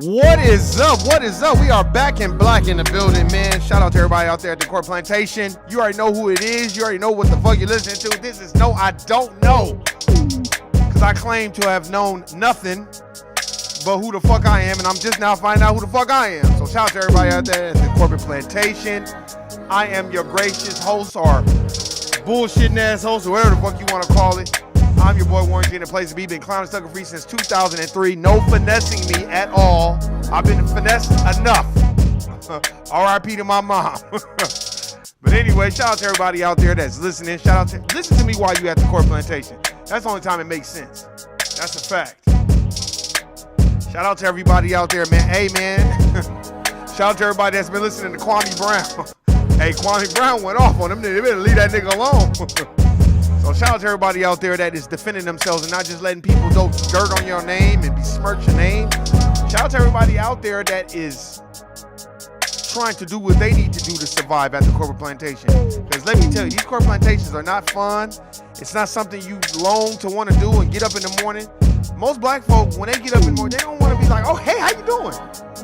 What is up? What is up? We are back in black in the building, man. Shout out to everybody out there at the Court Plantation. You already know who it is. You already know what the fuck you're listening to. This is No, I Don't Know. Because I claim to have known nothing but who the fuck I am, and I'm just now finding out who the fuck I am. So shout out to everybody out there at the Corporate Plantation. I am your gracious host, or bullshitting ass host, or whatever the fuck you want to call it. I'm your boy Warren G, in the place to be. Been clowning sucker free since 2003. No finessing me at all. I've been finessed enough. R.I.P. to my mom. But anyway, shout out to everybody out there that's listening. Listen to me while you at the Court Plantation. That's the only time it makes sense. That's a fact. Shout out to everybody out there, man. Hey, man. Shout out to everybody that's been listening to Kwame Brown. Hey, Kwame Brown went off on him. They better leave that nigga alone. So shout out to everybody out there that is defending themselves and not just letting people throw dirt on your name and besmirch your name. Shout out to everybody out there that is trying to do what they need to do to survive at the corporate plantation. Because let me tell you, these corporate plantations are not fun. It's not something you long to want to do and get up in the morning. Most black folk, when they get up in the morning, they don't want to be like, oh, hey, how you doing?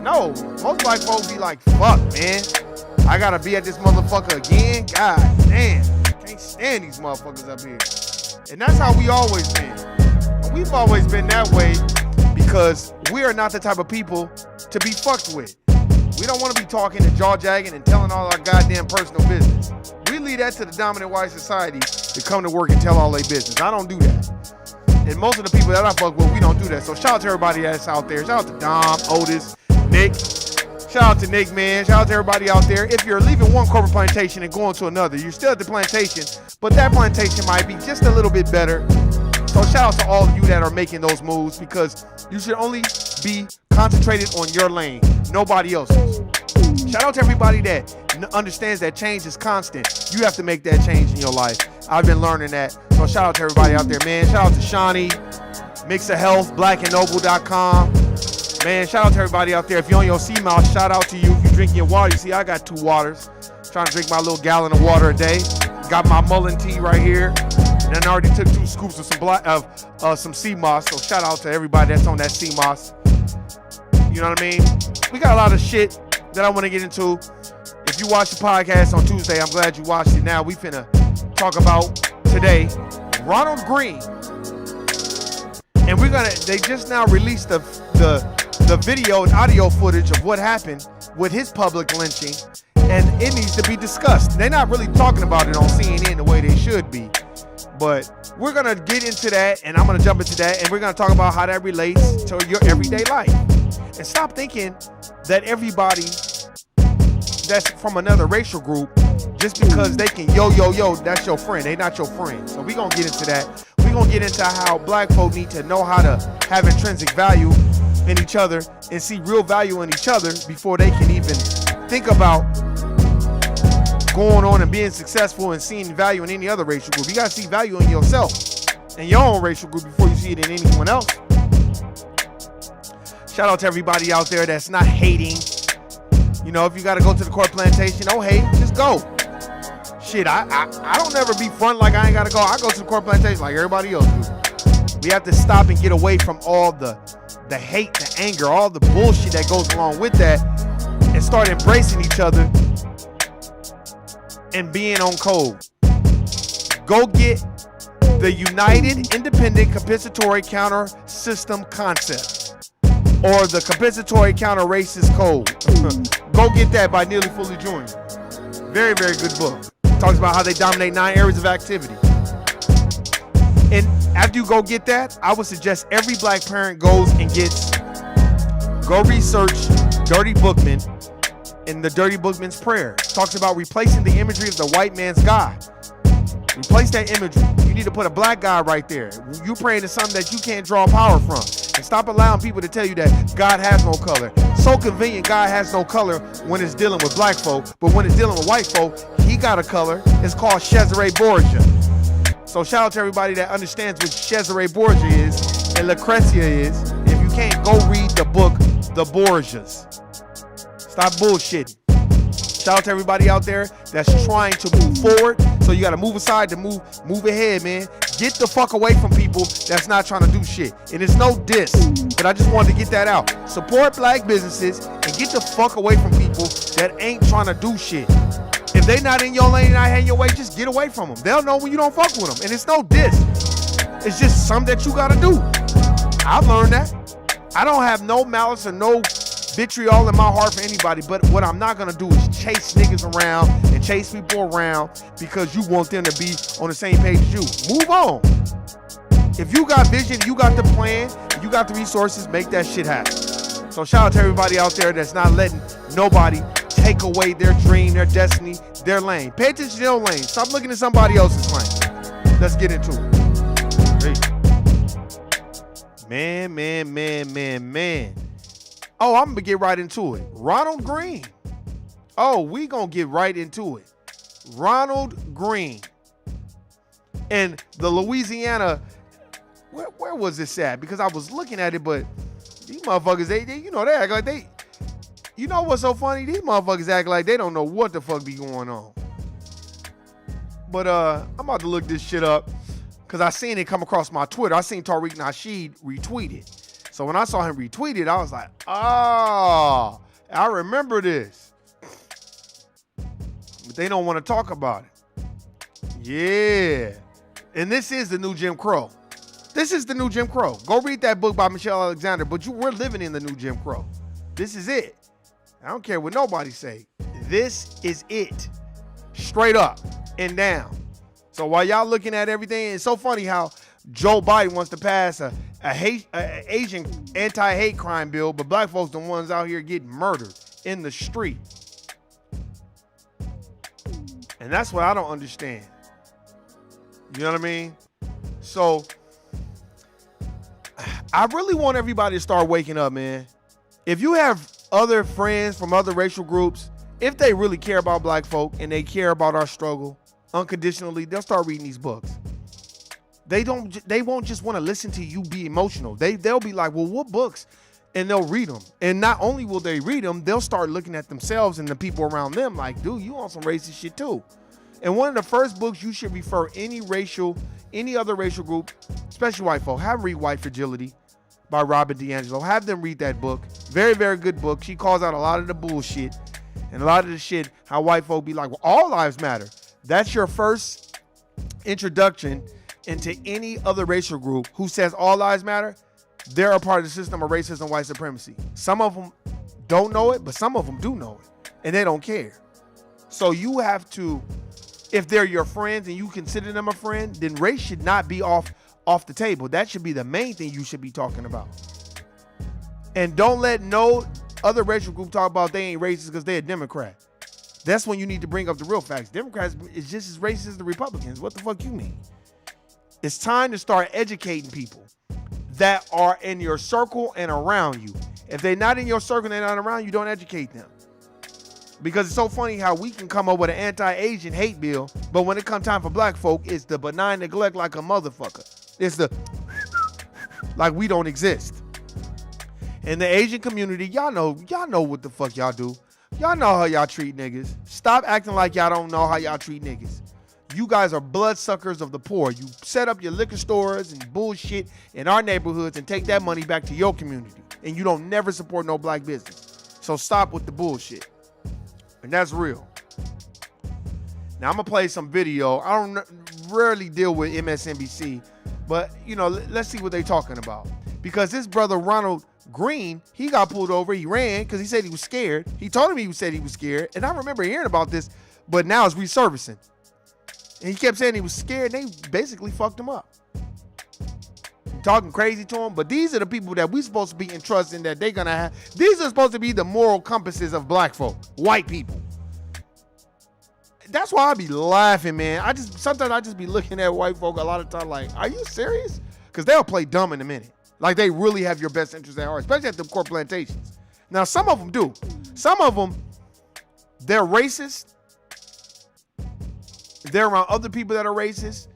No, most black folk be like, fuck, man. I got to be at this motherfucker again? God damn. Can't stand these motherfuckers up here. And that's how we always been. And we've always been that way because we are not the type of people to be fucked with. We don't want to be talking and jaw-jagging and telling all our goddamn personal business. We leave that to the dominant white society to come to work and tell all their business. I don't do that. And most of the people that I fuck with, we don't do that. So shout out to everybody that's out there. Shout out to Dom, Otis, Nick. Shout out to Nick, man. Shout out to everybody out there. If you're leaving one corporate plantation and going to another, you're still at the plantation, but that plantation might be just a little bit better. So shout out to all of you that are making those moves, because you should only be concentrated on your lane, nobody else's. Shout out to everybody that understands that change is constant. You have to make that change in your life. I've been learning that. So shout out to everybody out there, man. Shout out to Shawnee, Mix of Health, blackandnoble.com. Man, shout out to everybody out there. If you're on your sea mouse, shout out to you. If you're drinking your water, you see I got 2 waters. Trying to drink my little gallon of water a day. Got my mullein tea right here. And then I already took 2 scoops of some sea moss. So shout out to everybody that's on that sea moss. You know what I mean? We got a lot of shit that I want to get into. If you watched the podcast on Tuesday, I'm glad you watched it. Now we finna talk about today Ronald Green. And they just now released the video and audio footage of what happened with his public lynching, and it needs to be discussed. They're not really talking about it on CNN the way they should be, but we're gonna get into that, and I'm gonna jump into that, and we're gonna talk about how that relates to your everyday life. And stop thinking that everybody that's from another racial group, just because they can yo, that's your friend. They not your friend. So we're gonna get into that. We're gonna get into how black folk need to know how to have intrinsic value in each other and see real value in each other before they can even think about going on and being successful and seeing value in any other racial group. You gotta see value in yourself and your own racial group before you see it in anyone else. Shout out to everybody out there that's not hating. You know, if you gotta go to the court plantation, don't hate, just go. Shit, I don't never be front like I ain't gotta go. I go to the court plantation like everybody else do. We have to stop and get away from all the hate, the anger, all the bullshit that goes along with that, and start embracing each other and being on code. Go get the United Independent Compensatory Counter System Concept, or the Compensatory Counter Racist Code. Go get that by Neely Fully Jr. Very, very good book. Talks about how they dominate 9 areas of activity. And after you go get that, I would suggest every black parent goes and go research Dirty Bookman and the Dirty Bookman's Prayer. Talks about replacing the imagery of the white man's God. Replace that imagery. You need to put a black God right there. You praying to something that you can't draw power from. And stop allowing people to tell you that God has no color. So convenient, God has no color when it's dealing with black folk, but when it's dealing with white folk, he got a color. It's called Cesare Borgia. So shout out to everybody that understands what Cesare Borgia is and Lucrezia is. If you can't, go read the book, The Borgias. Stop bullshitting. Shout out to everybody out there that's trying to move forward. So you got to move aside to move ahead, man. Get the fuck away from people that's not trying to do shit. And it's no diss, but I just wanted to get that out. Support black businesses and get the fuck away from people that ain't trying to do shit. If they not in your lane and not heading your way, just get away from them. They'll know when you don't fuck with them. And it's no diss. It's just something that you got to do. I've learned that. I don't have no malice or no vitriol in my heart for anybody, but what I'm not gonna do is chase niggas around and chase people around because you want them to be on the same page as you. Move on. If you got vision, you got the plan, you got the resources, make that shit happen. So shout out to everybody out there that's not letting nobody take away their dream, their destiny, their lane. Pay attention to your lane. Stop looking at somebody else's lane. Let's get into it. Man. Oh, I'm gonna get right into it. Ronald Green. Oh, we gonna get right into it. Ronald Green. And the Louisiana, where was this at? Because I was looking at it, but these motherfuckers, they you know, they act like they, you know what's so funny? These motherfuckers act like they don't know what the fuck be going on. But I'm about to look this shit up because I seen it come across my Twitter. I seen Tariq Nasheed retweet it. So when I saw him retweet it, I was like, oh, I remember this. But they don't want to talk about it. Yeah. And this is the new Jim Crow. This is the new Jim Crow. Go read that book by Michelle Alexander, but we're living in the new Jim Crow. This is it. I don't care what nobody say. This is it. Straight up and down. So while y'all looking at everything, it's so funny how Joe Biden wants to pass a Asian anti-hate crime bill, but black folks the ones out here getting murdered in the street. And that's what I don't understand. You know what I mean? So I really want everybody to start waking up, man. If you have other friends from other racial groups, if they really care about black folk and they care about our struggle unconditionally, they'll start reading these books. They won't just want to listen to you be emotional. They'll be like, well, what books? And they'll read them. And not only will they read them, they'll start looking at themselves and the people around them like, dude, you on some racist shit too. And one of the first books you should refer any other racial group, especially white folk, have read White Fragility by Robin DiAngelo. Have them read that book. Very, very good book. She calls out a lot of the bullshit and a lot of the shit, how white folk be like, well, all lives matter. That's your first introduction into any other racial group who says all lives matter, they're a part of the system of racism and white supremacy. Some of them don't know it, but some of them do know it, and they don't care. So you have to, if they're your friends and you consider them a friend, then race should not be off the table. That should be the main thing you should be talking about. And don't let no other racial group talk about they ain't racist because they're a Democrat. That's when you need to bring up the real facts. Democrats is just as racist as the Republicans. What the fuck you mean? It's time to start educating people that are in your circle and around you. If they're not in your circle and they're not around you, don't educate them. Because it's so funny how we can come up with an anti-Asian hate bill, but when it comes time for black folk, it's the benign neglect like a motherfucker. It's the like we don't exist. In the Asian community, y'all know what the fuck y'all do. Y'all know how y'all treat niggas. Stop acting like y'all don't know how y'all treat niggas. You guys are bloodsuckers of the poor. You set up your liquor stores and bullshit in our neighborhoods and take that money back to your community. And you don't never support no black business. So stop with the bullshit. And that's real. Now I'm gonna play some video. I don't rarely deal with MSNBC, but let's see what they're talking about. Because this brother Ronald Green, he got pulled over. He ran because he said he was scared. He told him he said he was scared. And I remember hearing about this, but now it's resurfacing. And he kept saying he was scared. And they basically fucked him up. Talking crazy to him. But these are the people that we're supposed to be entrusting that they're going to have. These are supposed to be the moral compasses of black folk, white people. That's why I be laughing, man. Sometimes I just be looking at white folk a lot of time like, are you serious? Because they'll play dumb in a minute. Like they really have your best interest at heart, especially at the core plantations. Now, some of them do. Some of them, they're racist. They're around other people that are racist,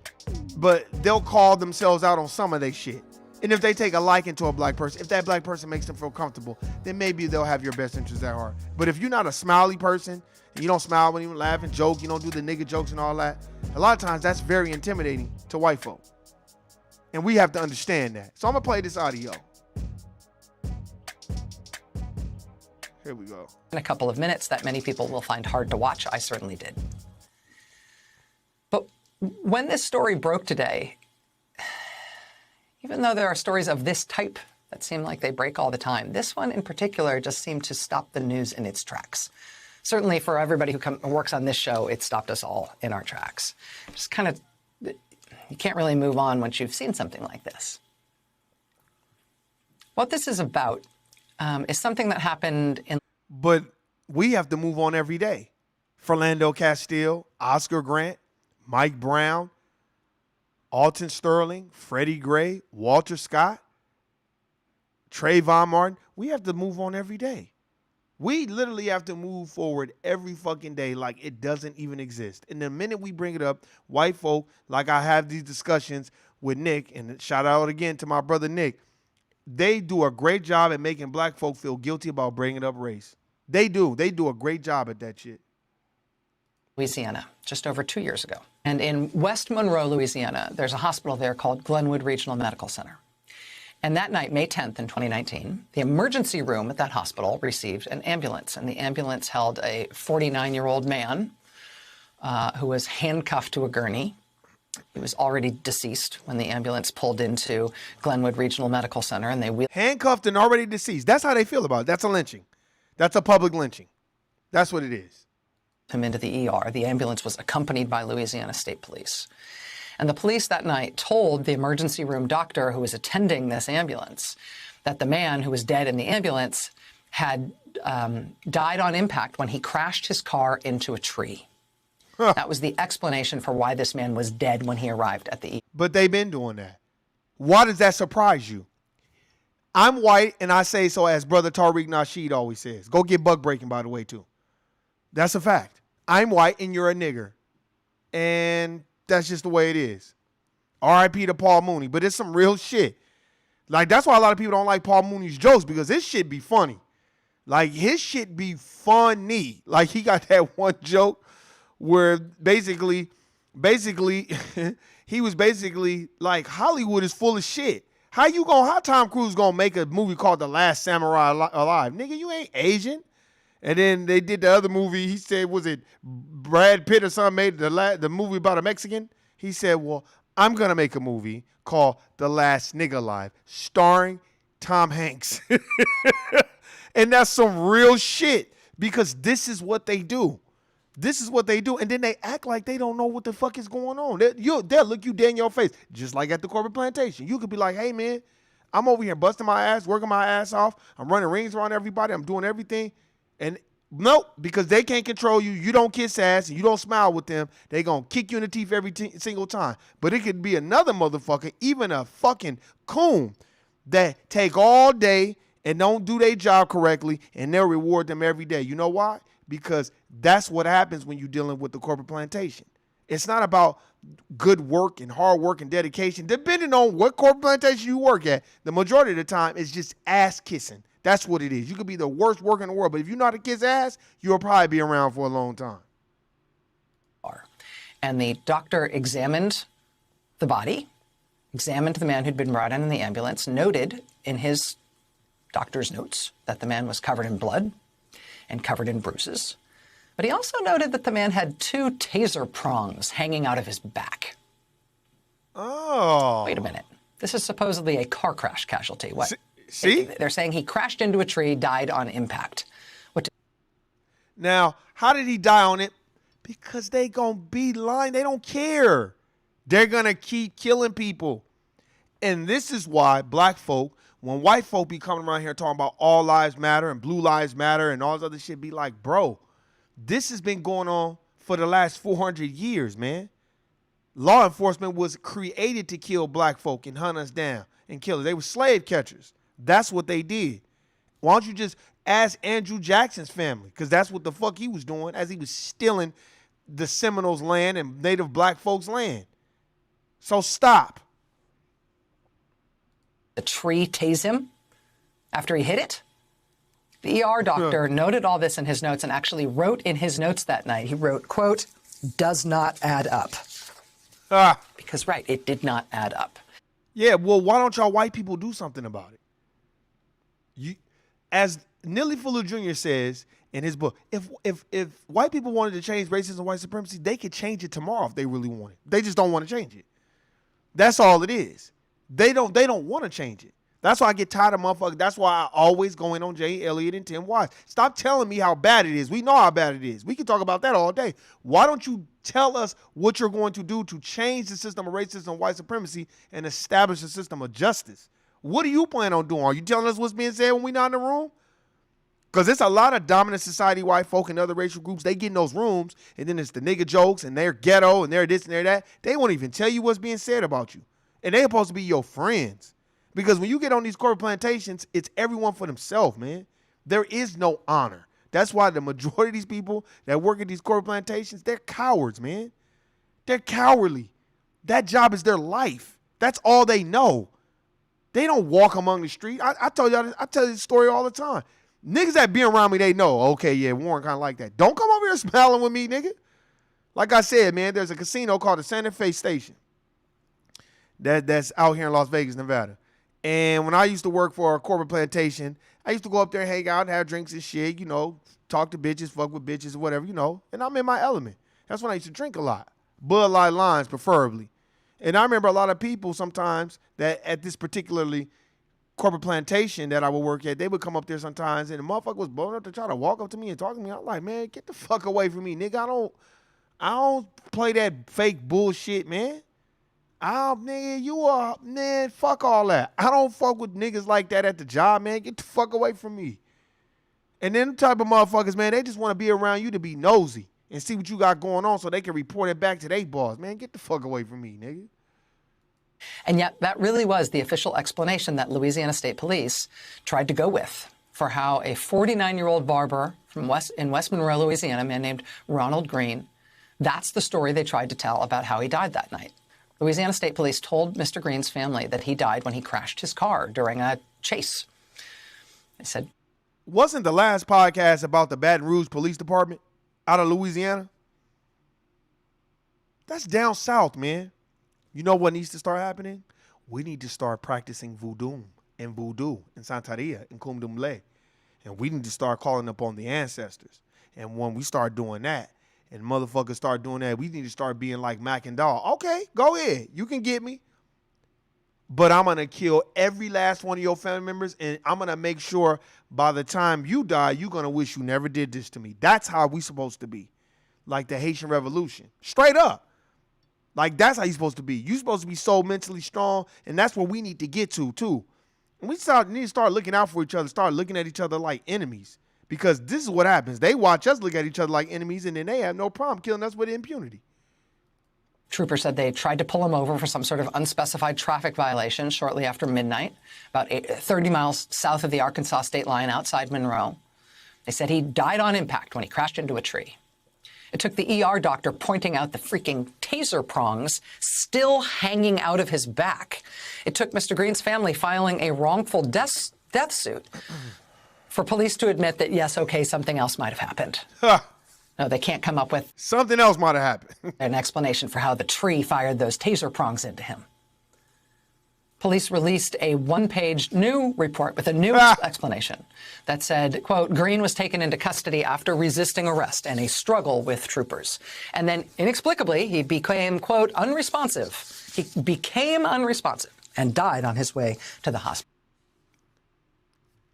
but they'll call themselves out on some of their shit. And if they take a liking to a black person, if that black person makes them feel comfortable, then maybe they'll have your best interest at heart. But if you're not a smiley person, and you don't smile when you laugh and joke, you don't do the nigga jokes and all that, a lot of times that's very intimidating to white folk. And we have to understand that. So I'm going to play this audio. Here we go. In a couple of minutes that many people will find hard to watch. I certainly did. But when this story broke today, even though there are stories of this type that seem like they break all the time, this one in particular just seemed to stop the news in its tracks. Certainly for everybody who works on this show, it stopped us all in our tracks. Just kind of, you can't really move on once you've seen something like this. What this is about is something that happened in... But we have to move on every day. Philando Castile, Oscar Grant, Mike Brown, Alton Sterling, Freddie Gray, Walter Scott, Trayvon Martin. We have to move on every day. We literally have to move forward every fucking day like it doesn't even exist. And the minute we bring it up, white folk, like I have these discussions with Nick, and shout out again to my brother Nick, they do a great job at making black folk feel guilty about bringing up race. They do. They do a great job at that shit. Louisiana, just over 2 years ago. And in West Monroe, Louisiana, there's a hospital there called Glenwood Regional Medical Center. And that night, May 10th in 2019, the emergency room at that hospital received an ambulance. And the ambulance held a 49-year-old man who was handcuffed to a gurney. He was already deceased when the ambulance pulled into Glenwood Regional Medical Center. And they wheeled handcuffed and already deceased. That's how they feel about it. That's a lynching. That's a public lynching. That's what it is. him into the ER. The ambulance was accompanied by Louisiana State Police. And the police that night told the emergency room doctor who was attending this ambulance that the man who was dead in the ambulance had died on impact when he crashed his car into a tree. Huh. That was the explanation for why this man was dead when he arrived at the ER. But they've been doing that. Why does that surprise you? I'm white, and I say so as Brother Tariq Nasheed always says. Go get bug breaking, by the way, too. That's a fact. I'm white, and you're a nigger. And that's just the way it is. R.I.P. to Paul Mooney. But it's some real shit. Like, that's why a lot of people don't like Paul Mooney's jokes, because his shit be funny. Like, his shit be funny. Like, he got that one joke where basically, he was basically like, Hollywood is full of shit. How Tom Cruise gonna make a movie called The Last Samurai Alive? Nigga, you ain't Asian. And then they did the other movie. He said, was it Brad Pitt or something made the movie about a Mexican? He said, well, I'm going to make a movie called The Last Nigga Alive, starring Tom Hanks. And that's some real shit because this is what they do. This is what they do. And then they act like they don't know what the fuck is going on. They'll look you dead in your face, just like at the corporate plantation. You could be like, hey, man, I'm over here busting my ass, working my ass off. I'm running rings around everybody. I'm doing everything. And nope, because they can't control you. You don't kiss ass and you don't smile with them. They going to kick you in the teeth every single time. But it could be another motherfucker, even a fucking coon, that take all day and don't do their job correctly, and they'll reward them every day. You know why? Because that's what happens when you're dealing with the corporate plantation. It's not about good work and hard work and dedication. Depending on what corporate plantation you work at, the majority of the time it's just ass kissing. That's what it is. You could be the worst worker in the world, but if you know how to kiss ass, you'll probably be around for a long time. And the doctor examined the body, examined the man who'd been brought in the ambulance, noted in his doctor's notes that the man was covered in blood and covered in bruises. But he also noted that the man had 2 taser prongs hanging out of his back. Oh. Wait a minute. This is supposedly a car crash casualty. What? See? They're saying he crashed into a tree, died on impact. Now, how did he die on it? Because they gonna be lying. They don't care. They're gonna keep killing people. And this is why black folk, when white folk be coming around here talking about all lives matter and blue lives matter and all this other shit, be like, bro, this has been going on for the last 400 years, man. Law enforcement was created to kill black folk and hunt us down and kill us. They were slave catchers. That's what they did. Why don't you just ask Andrew Jackson's family? Because that's what the fuck he was doing as he was stealing the Seminoles' land and native black folks' land. So stop. The tree tase him after he hit it? The ER doctor noted all this in his notes and actually wrote in his notes that night, he wrote, quote, does not add up. Because, right, it did not add up. Yeah, well, why don't y'all white people do something about it? As Neely Fuller Jr. says in his book, if white people wanted to change racism and white supremacy, they could change it tomorrow if they really wanted. They just don't want to change it. That's all it is. They don't want to change it. That's why I get tired of motherfuckers. That's why I always go in on Jay Elliott and Tim Wise. Stop telling me how bad it is. We know how bad it is. We can talk about that all day. Why don't you tell us what you're going to do to change the system of racism and white supremacy and establish a system of justice? What do you plan on doing? Are you telling us what's being said when we're not in the room? Because there's a lot of dominant society white folk and other racial groups. They get in those rooms, and then it's the nigga jokes, and they're ghetto, and they're this and they're that. They won't even tell you what's being said about you. And they're supposed to be your friends. Because when you get on these corporate plantations, it's everyone for themselves, man. There is no honor. That's why the majority of these people that work at these corporate plantations, they're cowards, man. They're cowardly. That job is their life. That's all they know. They don't walk among the street. I tell you this story all the time. Niggas that be around me, they know, okay, yeah, Warren kind of like that. Don't come over here smiling with me, nigga. Like I said, man, there's a casino called the Santa Fe Station that's out here in Las Vegas, Nevada. And when I used to work for a corporate plantation, I used to go up there and hang out and have drinks and shit, you know, talk to bitches, fuck with bitches or whatever, you know. And I'm in my element. That's when I used to drink a lot. Bud Light lines, preferably. And I remember a lot of people sometimes that at this particularly corporate plantation that I would work at, they would come up there sometimes and the motherfucker was blowing up to try to walk up to me and talk to me. I'm like, man, get the fuck away from me, nigga. I don't play that fake bullshit, man. Nigga, man, fuck all that. I don't fuck with niggas like that at the job, man. Get the fuck away from me. And then the type of motherfuckers, man, they just want to be around you to be nosy and see what you got going on so they can report it back to their boss. Man, get the fuck away from me, nigga. And yet that really was the official explanation that Louisiana State Police tried to go with for how a 49-year-old barber in West Monroe, Louisiana, a man named Ronald Green, that's the story they tried to tell about how he died that night. Louisiana State Police told Mr. Green's family that he died when he crashed his car during a chase. They said, wasn't the last podcast about the Baton Rouge Police Department out of Louisiana? That's down south, man. You know what needs to start happening? We need to start practicing voodoo and Santeria and Kumdumle. And we need to start calling upon the ancestors. And when we start doing that, and motherfuckers start doing that, we need to start being like Mac and Dawg. Okay, go ahead. You can get me. But I'm going to kill every last one of your family members, and I'm going to make sure by the time you die, you're going to wish you never did this to me. That's how we supposed to be. Like the Haitian Revolution. Straight up. Like, that's how you're supposed to be. You're supposed to be so mentally strong, and that's what we need to get to, too. And we need to start looking out for each other, start looking at each other like enemies. Because this is what happens. They watch us look at each other like enemies, and then they have no problem killing us with impunity. Troopers said they tried to pull him over for some sort of unspecified traffic violation shortly after midnight, about 30 miles south of the Arkansas state line outside Monroe. They said he died on impact when he crashed into a tree. It took the ER doctor pointing out the freaking taser prongs still hanging out of his back. It took Mr. Green's family filing a wrongful death suit for police to admit that, yes, okay, something else might have happened. No, they can't come up with something else might have happened. An explanation for how the tree fired those taser prongs into him. Police released a one-page new report with a new explanation that said, quote, Green was taken into custody after resisting arrest and a struggle with troopers. And then inexplicably, he became, quote, unresponsive. He became unresponsive and died on his way to the hospital.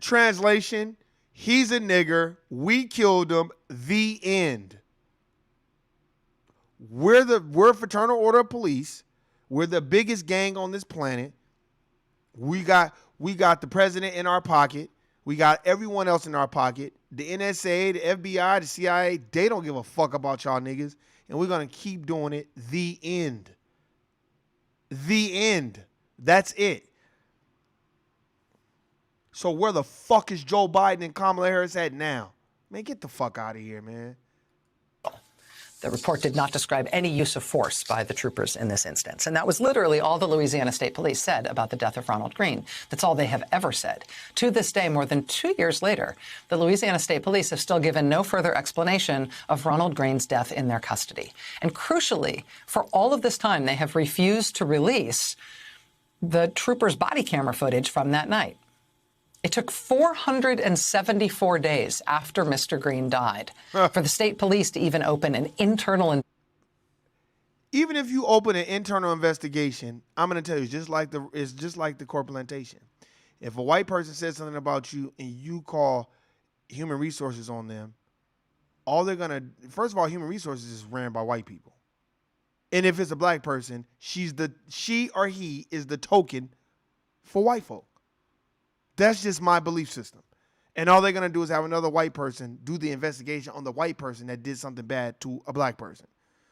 Translation, he's a nigger. We killed him. The end. We're Fraternal Order of Police. We're the biggest gang on this planet. We got the president in our pocket. We got everyone else in our pocket. The NSA, the FBI, the CIA, they don't give a fuck about y'all niggas. And we're going to keep doing it. The end. The end. That's it. So where the fuck is Joe Biden and Kamala Harris at now? Man, get the fuck out of here, man. The report did not describe any use of force by the troopers in this instance. And that was literally all the Louisiana State Police said about the death of Ronald Green. That's all they have ever said. To this day, more than 2 years later, the Louisiana State Police have still given no further explanation of Ronald Green's death in their custody. And crucially, for all of this time, they have refused to release the troopers' body camera footage from that night. It took 474 days after Mr. Green died for the state police to even open an internal. Even if you open an internal investigation, I'm going to tell you, it's just like the core plantation. If a white person says something about you and you call human resources on them, all they're going to, first of all, human resources is ran by white people. And if it's a black person, she or he is the token for white folk. That's just my belief system. And all they're going to do is have another white person do the investigation on the white person that did something bad to a black person.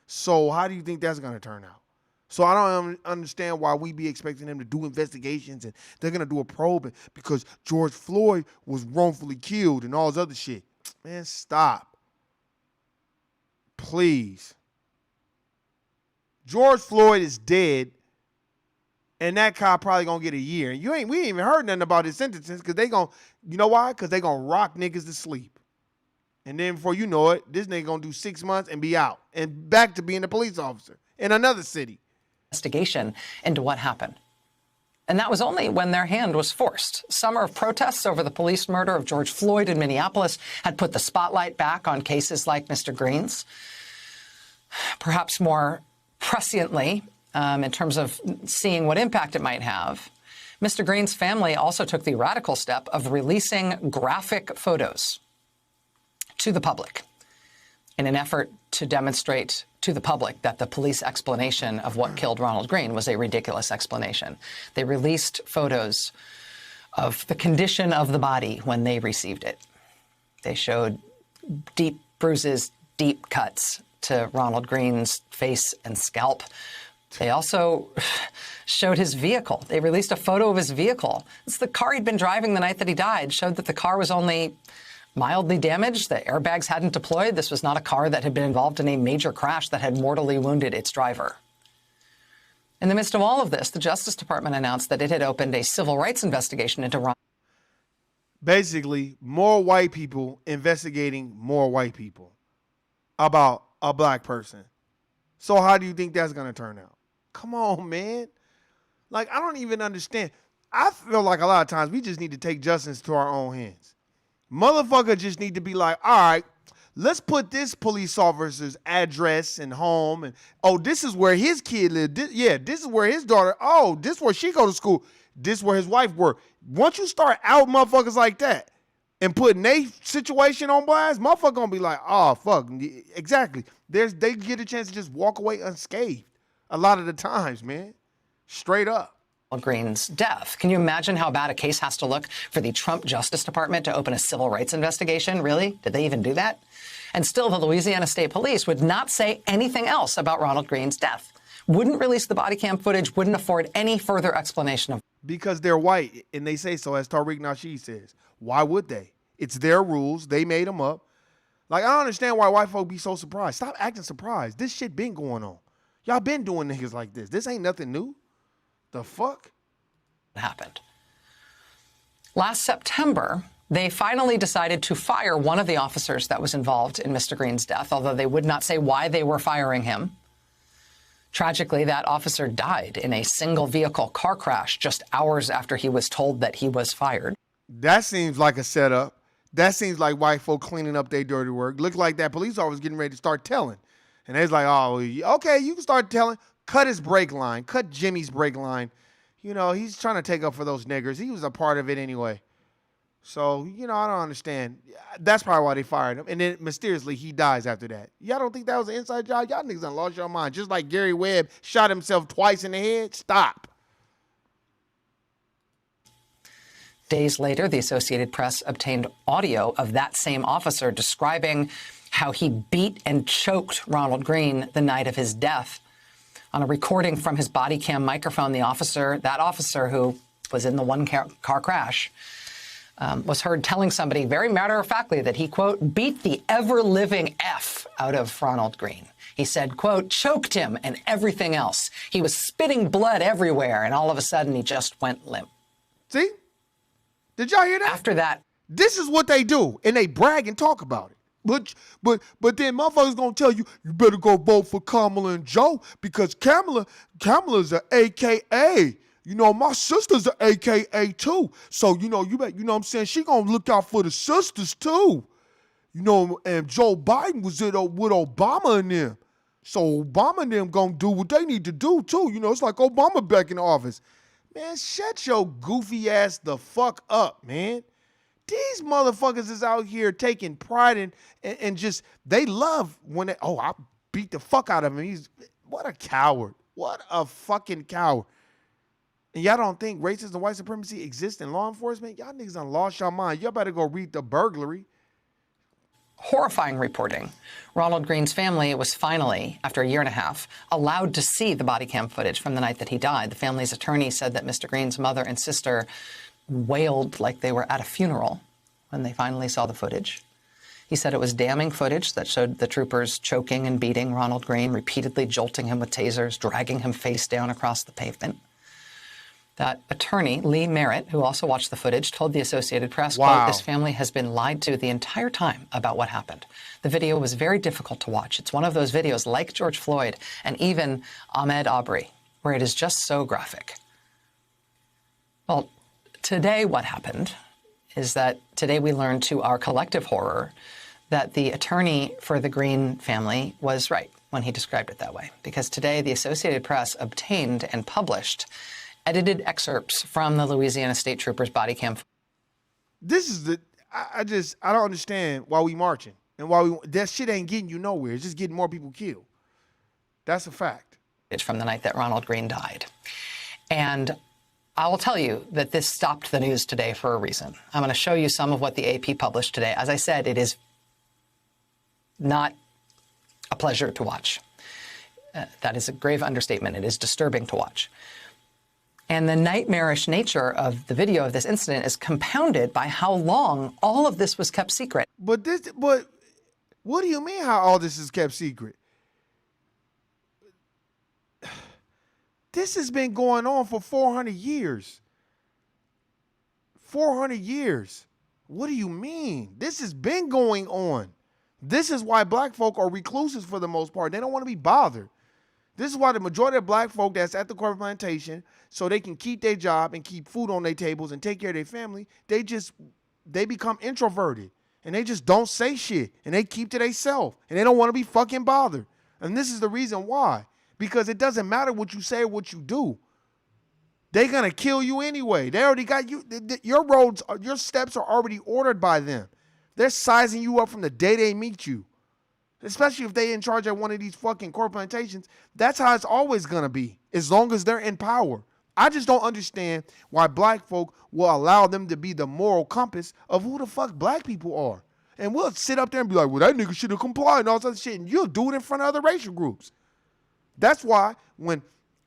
So how do you think that's going to turn out? So I don't understand why we be expecting them to do investigations and they're going to do a probe because George Floyd was wrongfully killed and all this other shit. Man, stop. Please. George Floyd is dead. And that cop probably gonna get a year. And we ain't even heard nothing about his sentences because they gonna, you know why? Because they gonna rock niggas to sleep. And then before you know it, this nigga gonna do 6 months and be out and back to being a police officer in another city. Investigation into what happened. And that was only when their hand was forced. Summer of protests over the police murder of George Floyd in Minneapolis had put the spotlight back on cases like Mr. Green's. Perhaps more presciently, in terms of seeing what impact it might have, Mr. Green's family also took the radical step of releasing graphic photos to the public in an effort to demonstrate to the public that the police explanation of what killed Ronald Green was a ridiculous explanation. They released photos of the condition of the body when they received it. They showed deep bruises, deep cuts to Ronald Green's face and scalp. They also showed his vehicle. They released a photo of his vehicle. It's the car he'd been driving the night that he died, showed that the car was only mildly damaged. The airbags hadn't deployed. This was not a car that had been involved in a major crash that had mortally wounded its driver. In the midst of all of this, the Justice Department announced that it had opened a civil rights investigation into Ron. Basically, more white people investigating more white people about a black person. So how do you think that's going to turn out? Come on, man. Like, I don't even understand. I feel like a lot of times we just need to take justice to our own hands. Motherfucker just need to be like, all right, let's put this police officer's address and home, and oh, this is where his kid lived. This is where his daughter. Oh, this is where she go to school. This is where his wife work. Once you start out motherfuckers like that and putting their situation on blast, motherfucker gonna be like, oh fuck, exactly. They get a chance to just walk away unscathed a lot of the times, man. Straight up. Green's death. Can you imagine how bad a case has to look for the Trump Justice Department to open a civil rights investigation? Really? Did they even do that? And still, the Louisiana State Police would not say anything else about Ronald Green's death. Wouldn't release the body cam footage, wouldn't afford any further explanation of. Because they're white, and they say so, as Tariq Nasheed says. Why would they? It's their rules. They made them up. Like, I don't understand why white folk be so surprised. Stop acting surprised. This shit been going on. Y'all been doing niggas like this. This ain't nothing new. The fuck? Happened. Last September, they finally decided to fire one of the officers that was involved in Mr. Green's death, although they would not say why they were firing him. Tragically, that officer died in a single vehicle car crash just hours after he was told that he was fired. That seems like a setup. That seems like white folk cleaning up their dirty work. Looked like that police officer was getting ready to start telling. And they was like, oh, okay, you can start telling. Cut his brake line. Cut Jimmy's brake line. You know, he's trying to take up for those niggers. He was a part of it anyway. So, you know, I don't understand. That's probably why they fired him. And then mysteriously, he dies after that. Y'all don't think that was an inside job? Y'all niggas done lost your mind. Just like Gary Webb shot himself twice in the head. Stop. Days later, the Associated Press obtained audio of that same officer describing how he beat and choked Ronald Green the night of his death. On a recording from his body cam microphone, that officer who was in the one car crash, was heard telling somebody very matter-of-factly that he, quote, beat the ever-living F out of Ronald Green. He said, quote, choked him and everything else. He was spitting blood everywhere, and all of a sudden he just went limp. See? Did y'all hear that? After that, this is what they do, and they brag and talk about it. But then motherfuckers gonna tell you, you better go vote for Kamala and Joe because Kamala's a AKA. You know, my sister's a AKA too. So, you know, you know what I'm saying? She gonna look out for the sisters too. You know, and Joe Biden was with Obama and them. So Obama and them gonna do what they need to do too. You know, it's like Obama back in the office. Man, shut your goofy ass the fuck up, man. These motherfuckers is out here taking pride and just, they love when they, I beat the fuck out of him. What a coward. What a fucking coward. And y'all don't think racism and white supremacy exists in law enforcement? Y'all niggas done lost your mind. Y'all better go read The Burglary. Horrifying reporting. Ronald Green's family was finally, after a year and a half, allowed to see the body cam footage from the night that he died. The family's attorney said that Mr. Green's mother and sister wailed like they were at a funeral when they finally saw the footage. He said it was damning footage that showed the troopers choking and beating Ronald Green, repeatedly jolting him with tasers, dragging him face down across the pavement. That attorney, Lee Merritt, who also watched the footage, told the Associated Press, quote, this family has been lied to the entire time about what happened. The video was very difficult to watch. It's one of those videos like George Floyd and even Ahmaud Arbery, where it is just so graphic. Well, today what happened is that today we learned to our collective horror that the attorney for the Green family was right when he described it that way. Because today the Associated Press obtained and published edited excerpts from the Louisiana State Troopers body cam. This is I don't understand why we marching and why that shit ain't getting you nowhere. It's just getting more people killed. That's a fact. It's from the night that Ronald Green died. And I will tell you that this stopped the news today for a reason. I'm going to show you some of what the AP published today. As I said, it is not a pleasure to watch. That is a grave understatement. It is disturbing to watch. And the nightmarish nature of the video of this incident is compounded by how long all of this was kept secret. But what do you mean how all this is kept secret? This has been going on for 400 years. 400 years. What do you mean? This has been going on. This is why black folk are recluses for the most part. They don't want to be bothered. This is why the majority of black folk that's at the corporate plantation, so they can keep their job and keep food on their tables and take care of their family, they become introverted And they just don't say shit. And they keep to themselves. And they don't want to be fucking bothered. And this is the reason why. Because it doesn't matter what you say or what you do. They're going to kill you anyway. They already got you. Your roads, your steps are already ordered by them. They're sizing you up from the day they meet you. Especially if they're in charge at one of these fucking corporate plantations. That's how it's always going to be. As long as they're in power. I just don't understand why black folk will allow them to be the moral compass of who the fuck black people are. And we'll sit up there and be like, well, that nigga should have complied and all this other shit. And you'll do it in front of other racial groups. That's why when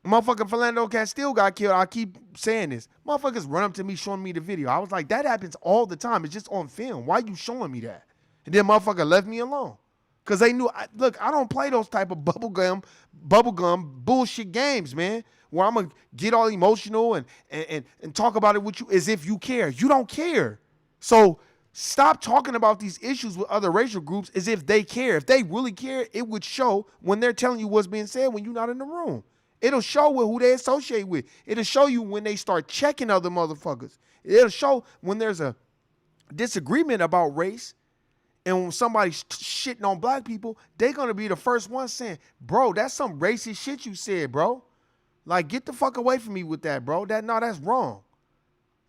motherfucking Philando Castile got killed, I keep saying this. Motherfuckers run up to me showing me the video. I was like, that happens all the time. It's just on film. Why you showing me that? And then motherfucker left me alone. Because they knew, look, I don't play those type of bubblegum bullshit games, man. Where I'm going to get all emotional and talk about it with you as if you care. You don't care. So stop talking about these issues with other racial groups as if they care. If they really care, it would show when they're telling you what's being said when you're not in the room. It'll show with who they associate with. It'll show you when they start checking other motherfuckers. It'll show when there's a disagreement about race and when somebody's shitting on black people, they're going to be the first ones saying, bro, that's some racist shit you said, bro. Like, get the fuck away from me with that, bro. That's wrong.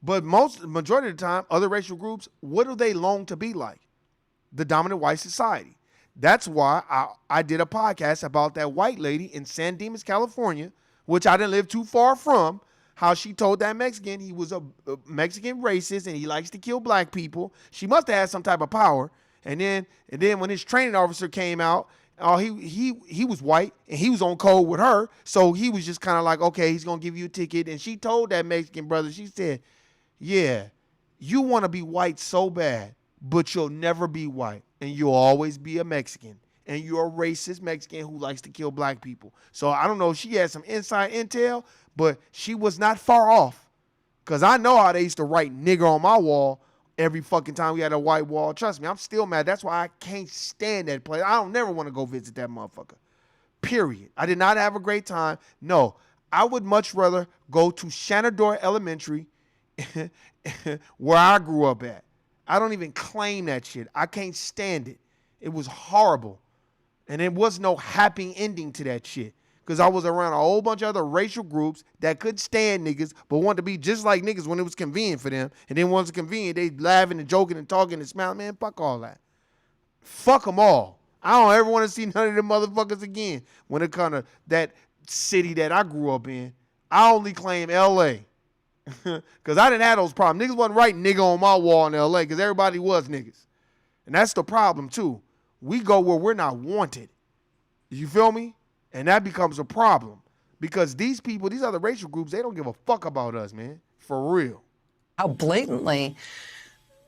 But majority of the time, other racial groups, what do they long to be like? The dominant white society. That's why I did a podcast about that white lady in San Dimas, California, which I didn't live too far from, how she told that Mexican he was a Mexican racist and he likes to kill black people. She must have had some type of power. And then when his training officer came out, he was white and he was on code with her. So he was just kind of like, okay, he's going to give you a ticket. And she told that Mexican brother, she said, yeah, you want to be white so bad, but you'll never be white. And you'll always be a Mexican. And you're a racist Mexican who likes to kill black people. So I don't know if she had some inside intel, but she was not far off. Because I know how they used to write nigger on my wall every fucking time we had a white wall. Trust me, I'm still mad. That's why I can't stand that place. I don't never want to go visit that motherfucker. Period. I did not have a great time. No, I would much rather go to Shenandoah Elementary where I grew up at. I don't even claim that shit. I can't stand it. It was horrible. And there was no happy ending to that shit. Because I was around a whole bunch of other racial groups that could stand niggas, but wanted to be just like niggas when it was convenient for them. And then once it's convenient, they laughing and joking and talking and smiling. Man, fuck all that. Fuck them all. I don't ever want to see none of them motherfuckers again when it comes to that city that I grew up in. I only claim L.A. Because I didn't have those problems. Niggas wasn't writing nigga on my wall in L.A. because everybody was niggas. And that's the problem, too. We go where we're not wanted. You feel me? And that becomes a problem because these people, these other racial groups, they don't give a fuck about us, man. For real. How blatantly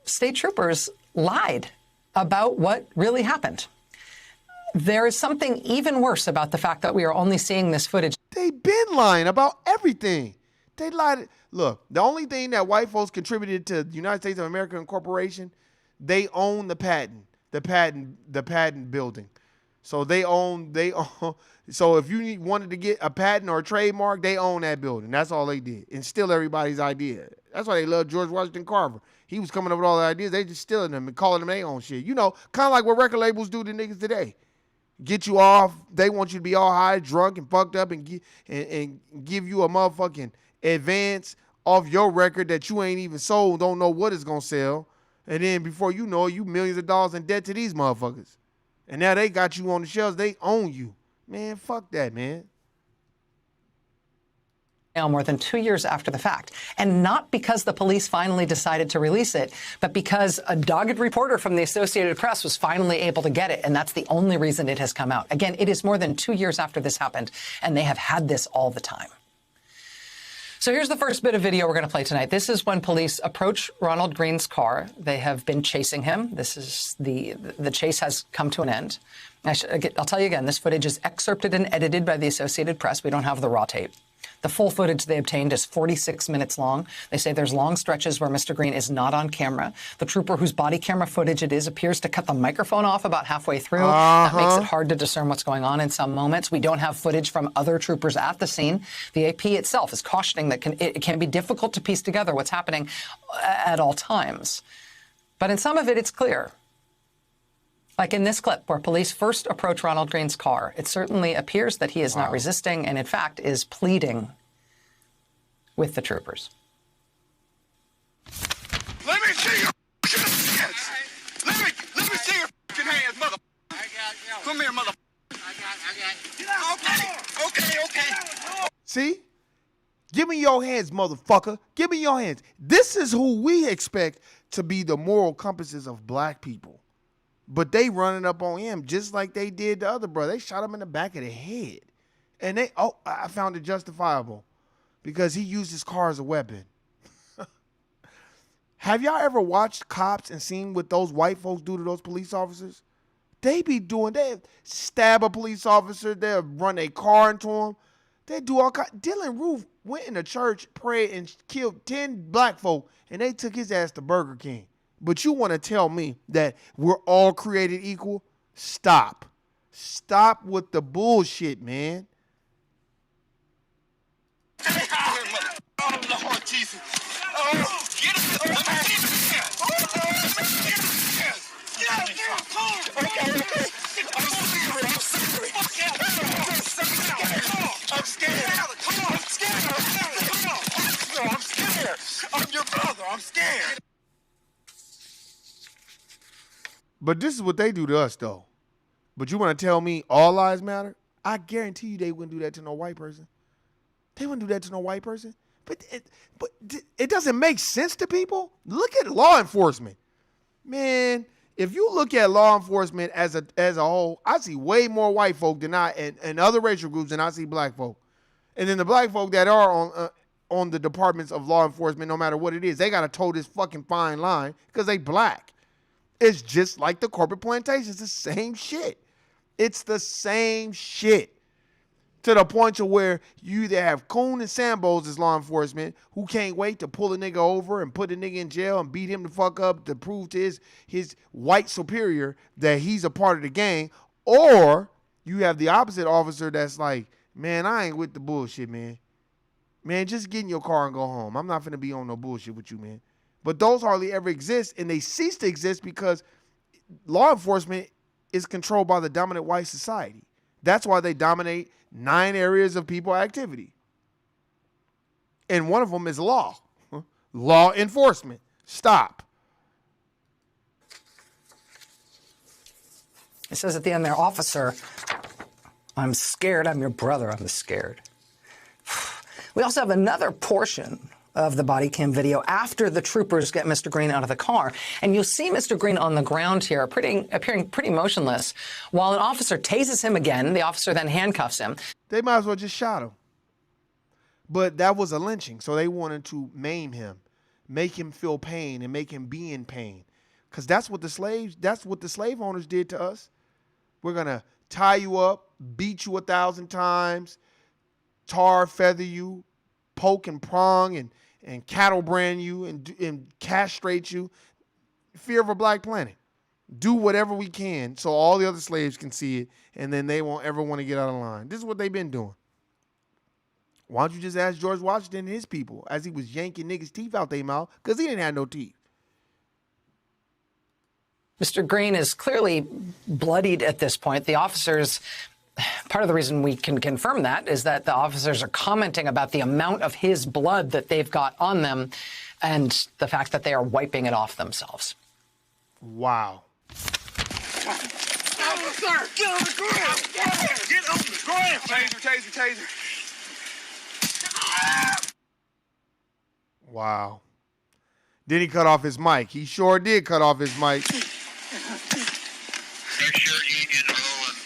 state troopers lied about what really happened. There is something even worse about the fact that we are only seeing this footage. They've been lying about everything. They lied. Look, the only thing that white folks contributed to the United States of America Incorporation, they own the patent building. So they own. So if you wanted to get a patent or a trademark, they own that building. That's all they did. And steal everybody's idea. That's why they love George Washington Carver. He was coming up with all the ideas. They just stealing them and calling them their own shit. You know, kind of like what record labels do to niggas today. Get you off. They want you to be all high, drunk, and fucked up and give you a motherfucking advance off your record that you ain't even sold, don't know what it's going to sell. And then before you know it, you millions of dollars in debt to these motherfuckers. And now they got you on the shelves. They own you. Man, fuck that, man. Now, more than 2 years after the fact. And not because the police finally decided to release it, but because a dogged reporter from the Associated Press was finally able to get it. And that's the only reason it has come out. Again, it is more than 2 years after this happened, and they have had this all the time. So here's the first bit of video we're going to play tonight. This is when police approach Ronald Green's car. They have been chasing him. This is the chase has come to an end. I'll tell you again, this footage is excerpted and edited by the Associated Press. We don't have the raw tape. The full footage they obtained is 46 minutes long. They say there's long stretches where Mr. Green is not on camera. The trooper whose body camera footage it is appears to cut the microphone off about halfway through. That makes it hard to discern what's going on in some moments. We don't have footage from other troopers at the scene. The AP itself is cautioning that it can be difficult to piece together what's happening at all times. But in some of it, it's clear. Like in this clip where police first approach Ronald Green's car, it certainly appears that he is not resisting and, in fact, is pleading with the troopers. Let me see your hands. Let me see your hands, mother. Come here, mother. Okay. See? Give me your hands, motherfucker. Give me your hands. This is who we expect to be the moral compasses of black people. But they running up on him just like they did the other brother. They shot him in the back of the head. And I found it justifiable because he used his car as a weapon. Have y'all ever watched cops and seen what those white folks do to those police officers? They stab a police officer. They'll run a car into him. They do all kinds. Dylan Roof went in a church, prayed, and killed 10 black folk, and they took his ass to Burger King. But you want to tell me that we're all created equal? Stop. Stop with the bullshit, man. Oh, Lord Jesus. Oh, get him. I'm scared. I'm your brother. I'm scared. But this is what they do to us, though. But you want to tell me all lives matter? I guarantee you they wouldn't do that to no white person. They wouldn't do that to no white person. But it doesn't make sense to people. Look at law enforcement. Man, if you look at law enforcement as a whole, I see way more white folk than and other racial groups than I see black folk. And then the black folk that are on the departments of law enforcement, no matter what it is, they got to toe this fucking fine line because they black. It's just like the corporate plantations. It's the same shit. It's the same shit. To the point to where you either have Coon and Sambos as law enforcement who can't wait to pull a nigga over and put a nigga in jail and beat him the fuck up to prove to his white superior that he's a part of the gang. Or you have the opposite officer that's like, man, I ain't with the bullshit, man. Man, just get in your car and go home. I'm not finna be on no bullshit with you, man. But those hardly ever exist, and they cease to exist because law enforcement is controlled by the dominant white society. That's why they dominate 9 areas of people activity. And one of them is law. Law enforcement. Stop. It says at the end there, officer, I'm scared. I'm your brother. I'm scared. We also have another portion of the body cam video after the troopers get Mr. Green out of the car. And you'll see Mr. Green on the ground here, appearing pretty motionless, while an officer tases him again. The officer then handcuffs him. They might as well just shot him. But that was a lynching, so they wanted to maim him, make him feel pain, and make him be in pain. Because that's what the slave owners did to us. We're going to tie you up, beat you 1,000 times, tar, feather you, poke and prong and cattle brand you and castrate you. Fear of a black planet. Do whatever we can so all the other slaves can see it, and then they won't ever want to get out of line. This is what they've been doing. Why don't you just ask George Washington and his people as he was yanking niggas' teeth out their mouth because he didn't have no teeth. Mr. Green is clearly bloodied at this point. The officers, part of the reason we can confirm that is that the officers are commenting about the amount of his blood that they've got on them and the fact that they are wiping it off themselves. Wow. Officer, get on the ground. Get on the ground. Taser. Wow. Then he cut off his mic. He sure did cut off his mic. Make sure you get rolling.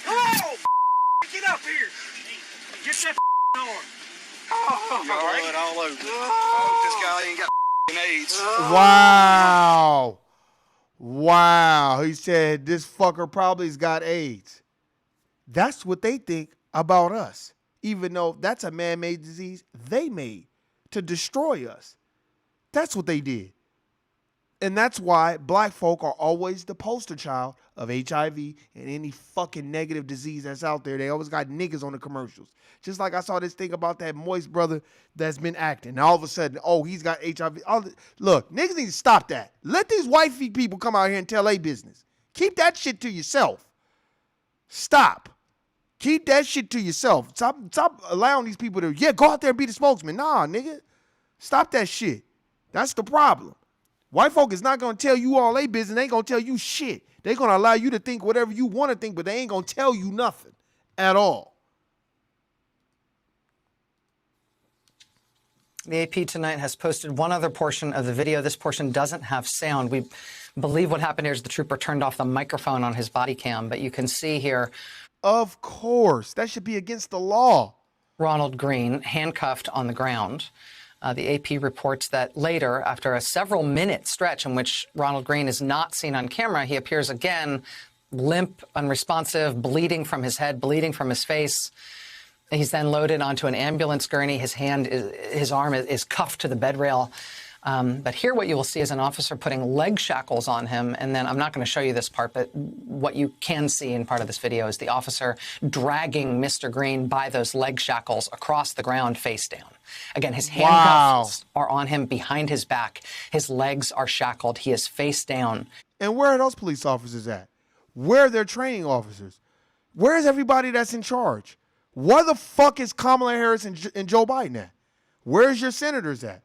Oh, get up here. Get that on. Oh, you all right? All over. Oh, this guy ain't got AIDS. Wow. He said this fucker probably's got AIDS. That's what they think about us. Even though that's a man-made disease they made to destroy us. That's what they did. And that's why black folk are always the poster child of HIV and any fucking negative disease that's out there. They always got niggas on the commercials. Just like I saw this thing about that moist brother that's been acting. And all of a sudden, oh, he's got HIV. Look, niggas need to stop that. Let these white people come out here and tell their business. Keep that shit to yourself. Stop. Keep that shit to yourself. Stop allowing these people to, go out there and be the spokesman. Nah, nigga. Stop that shit. That's the problem. White folk is not going to tell you all their business. They ain't going to tell you shit. They're going to allow you to think whatever you want to think, but they ain't going to tell you nothing at all. The AP tonight has posted one other portion of the video. This portion doesn't have sound. We believe what happened here is the trooper turned off the microphone on his body cam, but you can see here. Of course. That should be against the law. Ronald Green handcuffed on the ground. The AP reports that later, after a several-minute stretch in which Ronald Green is not seen on camera, he appears again limp, unresponsive, bleeding from his head, bleeding from his face. He's then loaded onto an ambulance gurney. His arm is cuffed to the bed rail. But here what you will see is an officer putting leg shackles on him. And then I'm not going to show you this part, but what you can see in part of this video is the officer dragging Mr. Green by those leg shackles across the ground face down. Again, his handcuffs are on him behind his back. His legs are shackled. He is face down. And where are those police officers at? Where are their training officers? Where is everybody that's in charge? Where the fuck is Kamala Harris and Joe Biden at? Where's your senators at?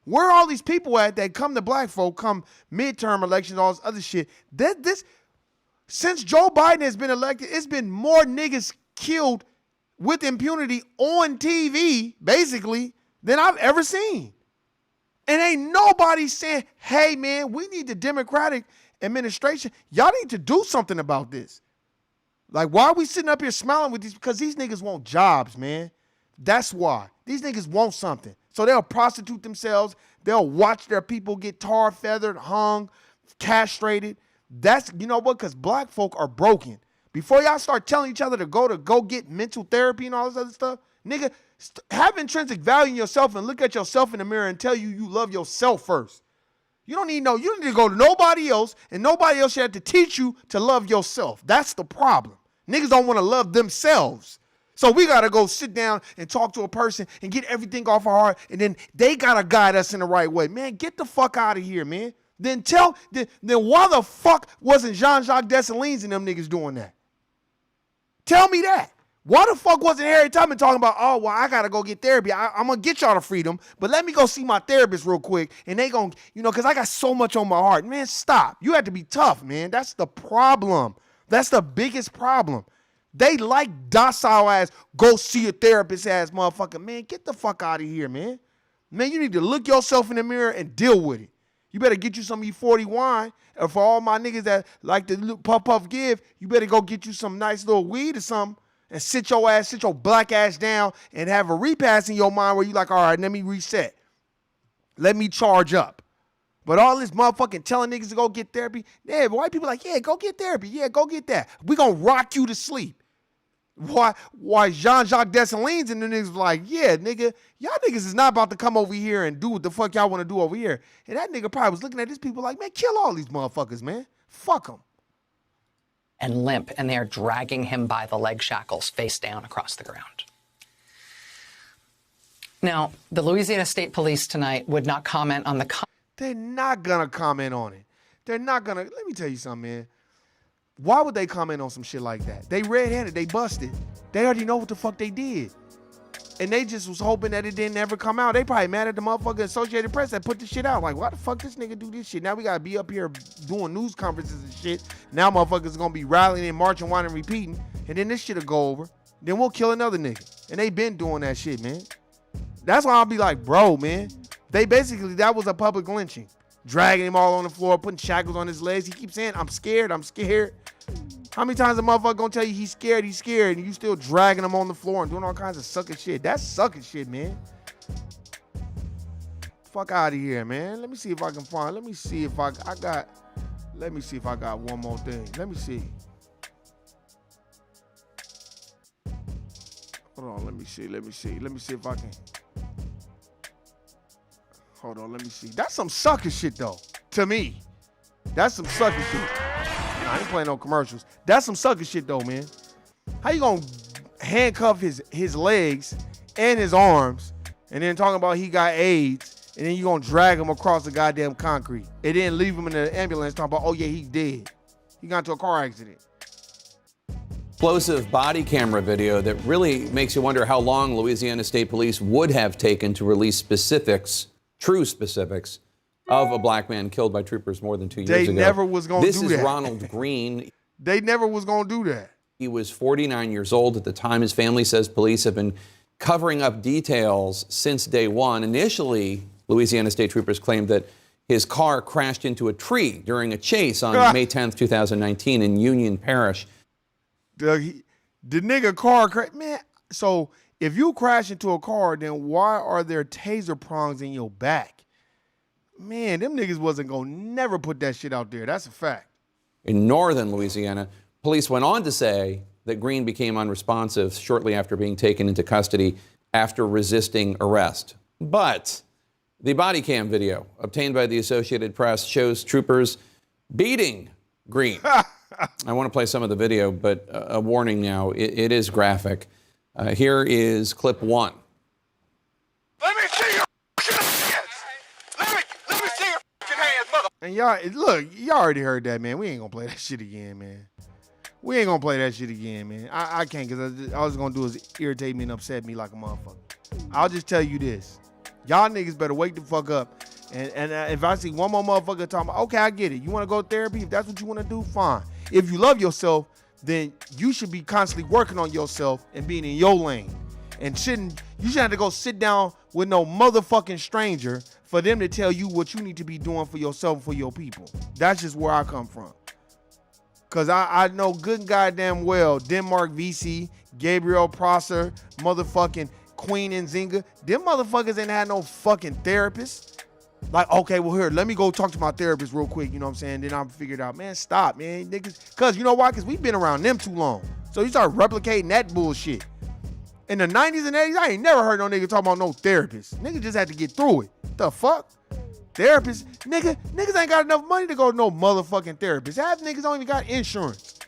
Where are all these people at that come to black folk, come midterm elections, all this other shit? Since Joe Biden has been elected, it's been more niggas killed with impunity on TV, basically, than I've ever seen. And ain't nobody saying, hey, man, we need the Democratic administration. Y'all need to do something about this. Like, why are we sitting up here smiling with these? Because these niggas want jobs, man. That's why. These niggas want something. So they'll prostitute themselves. They'll watch their people get tar, feathered, hung, castrated. That's, you know what? Because black folk are broken. Before y'all start telling each other to go get mental therapy and all this other stuff, nigga, have intrinsic value in yourself and look at yourself in the mirror and tell you love yourself first. You don't need to go to nobody else, and nobody else should have to teach you to love yourself. That's the problem. Niggas don't want to love themselves. So we got to go sit down and talk to a person and get everything off our heart, and then they got to guide us in the right way. Man, get the fuck out of here, man. Then why the fuck wasn't Jean-Jacques Dessalines and them niggas doing that? Tell me that. Why the fuck wasn't Harry Tubman talking about, oh, well, I got to go get therapy. I'm going to get y'all to freedom, but let me go see my therapist real quick. And they going to, because I got so much on my heart. Man, stop. You have to be tough, man. That's the problem. That's the biggest problem. They like docile ass, go see a therapist ass motherfucker. Man, get the fuck out of here, man. Man, you need to look yourself in the mirror and deal with it. You better get you some E40 wine. And for all my niggas that like to puff give, you better go get you some nice little weed or something and sit your black ass down and have a repass in your mind where you like, all right, let me reset. Let me charge up. But all this motherfucking telling niggas to go get therapy, yeah, white people like, yeah, go get therapy. Yeah, go get that. We gonna rock you to sleep. Why Jean-Jacques Dessalines and the niggas like, yeah, nigga, y'all niggas is not about to come over here and do what the fuck y'all want to do over here. And that nigga probably was looking at these people like, man, kill all these motherfuckers, man. Fuck them. And limp, and they are dragging him by the leg shackles face down across the ground. Now, the Louisiana State Police tonight would not comment on the... They're not going to comment on it. They're not going to... Let me tell you something, man. Why would they comment on some shit like that? They red-handed. They busted. They already know what the fuck they did. And they just was hoping that it didn't ever come out. They probably mad at the motherfucking Associated Press that put the shit out. Like, why the fuck this nigga do this shit? Now we got to be up here doing news conferences and shit. Now motherfuckers going to be rallying and marching, whining, and repeating. And then this shit will go over. Then we'll kill another nigga. And they been doing that shit, man. That's why I'll be like, bro, man. They basically, that was a public lynching. Dragging him all on the floor, putting shackles on his legs. He keeps saying, I'm scared, I'm scared. How many times a motherfucker gonna tell you he's scared, and you still dragging him on the floor and doing all kinds of sucker shit? That's sucker shit, man. Fuck out of here, man. Let me see if I can find, let me see if I got one more thing. Let me see. Hold on, let me see if I can. Hold on, let me see. That's some sucker shit, though, to me. That's some sucker shit. I ain't playing no commercials. That's some sucker shit though, man. How you gonna handcuff his legs and his arms and then talking about he got AIDS and then you gonna drag him across the goddamn concrete and then leave him in the ambulance talking about, oh yeah, he dead. He got into a car accident. Explosive body camera video that really makes you wonder how long Louisiana State Police would have taken to release specifics, true specifics, of a black man killed by troopers more than 2 years ago. They never was going to do that. This is Ronald Green. They never was going to do that. He was 49 years old at the time. His family says police have been covering up details since day one. Initially, Louisiana State troopers claimed that his car crashed into a tree during a chase on May 10th, 2019 in Union Parish. The nigga car crash, man. So if you crash into a car, then why are there taser prongs in your back? Man, them niggas wasn't gonna never put that shit out there. That's a fact. In northern Louisiana, police went on to say that Green became unresponsive shortly after being taken into custody after resisting arrest. But the body cam video obtained by the Associated Press shows troopers beating Green. I want to play some of the video, but a warning now, it is graphic. Here is clip one. Let me see your hands. Let me see your hands, mother. And y'all, look, y'all already heard that, man. We ain't gonna play that shit again, man. We ain't gonna play that shit again, man. I can't, because all it's gonna do is irritate me and upset me like a motherfucker. I'll just tell you this. Y'all niggas better wake the fuck up. And if I see one more motherfucker talking about, okay, I get it. You want to go to therapy? If that's what you want to do, fine. If you love yourself, then you should be constantly working on yourself and being in your lane. And you shouldn't have to go sit down with no motherfucking stranger for them to tell you what you need to be doing for yourself and for your people. That's just where I come from. Because I know good and goddamn well Denmark VC, Gabriel Prosser, motherfucking Queen and Zinga, them motherfuckers ain't had no fucking therapist. Like, okay, well, here, let me go talk to my therapist real quick, you know what I'm saying? Then I figured out, man, stop, man, niggas. Because you know why? Because we've been around them too long. So you start replicating that bullshit. In the 90s and 80s, I ain't never heard no nigga talking about no therapist. Niggas just had to get through it. The fuck? Therapist? Niggas ain't got enough money to go to no motherfucking therapist. Half niggas don't even got insurance.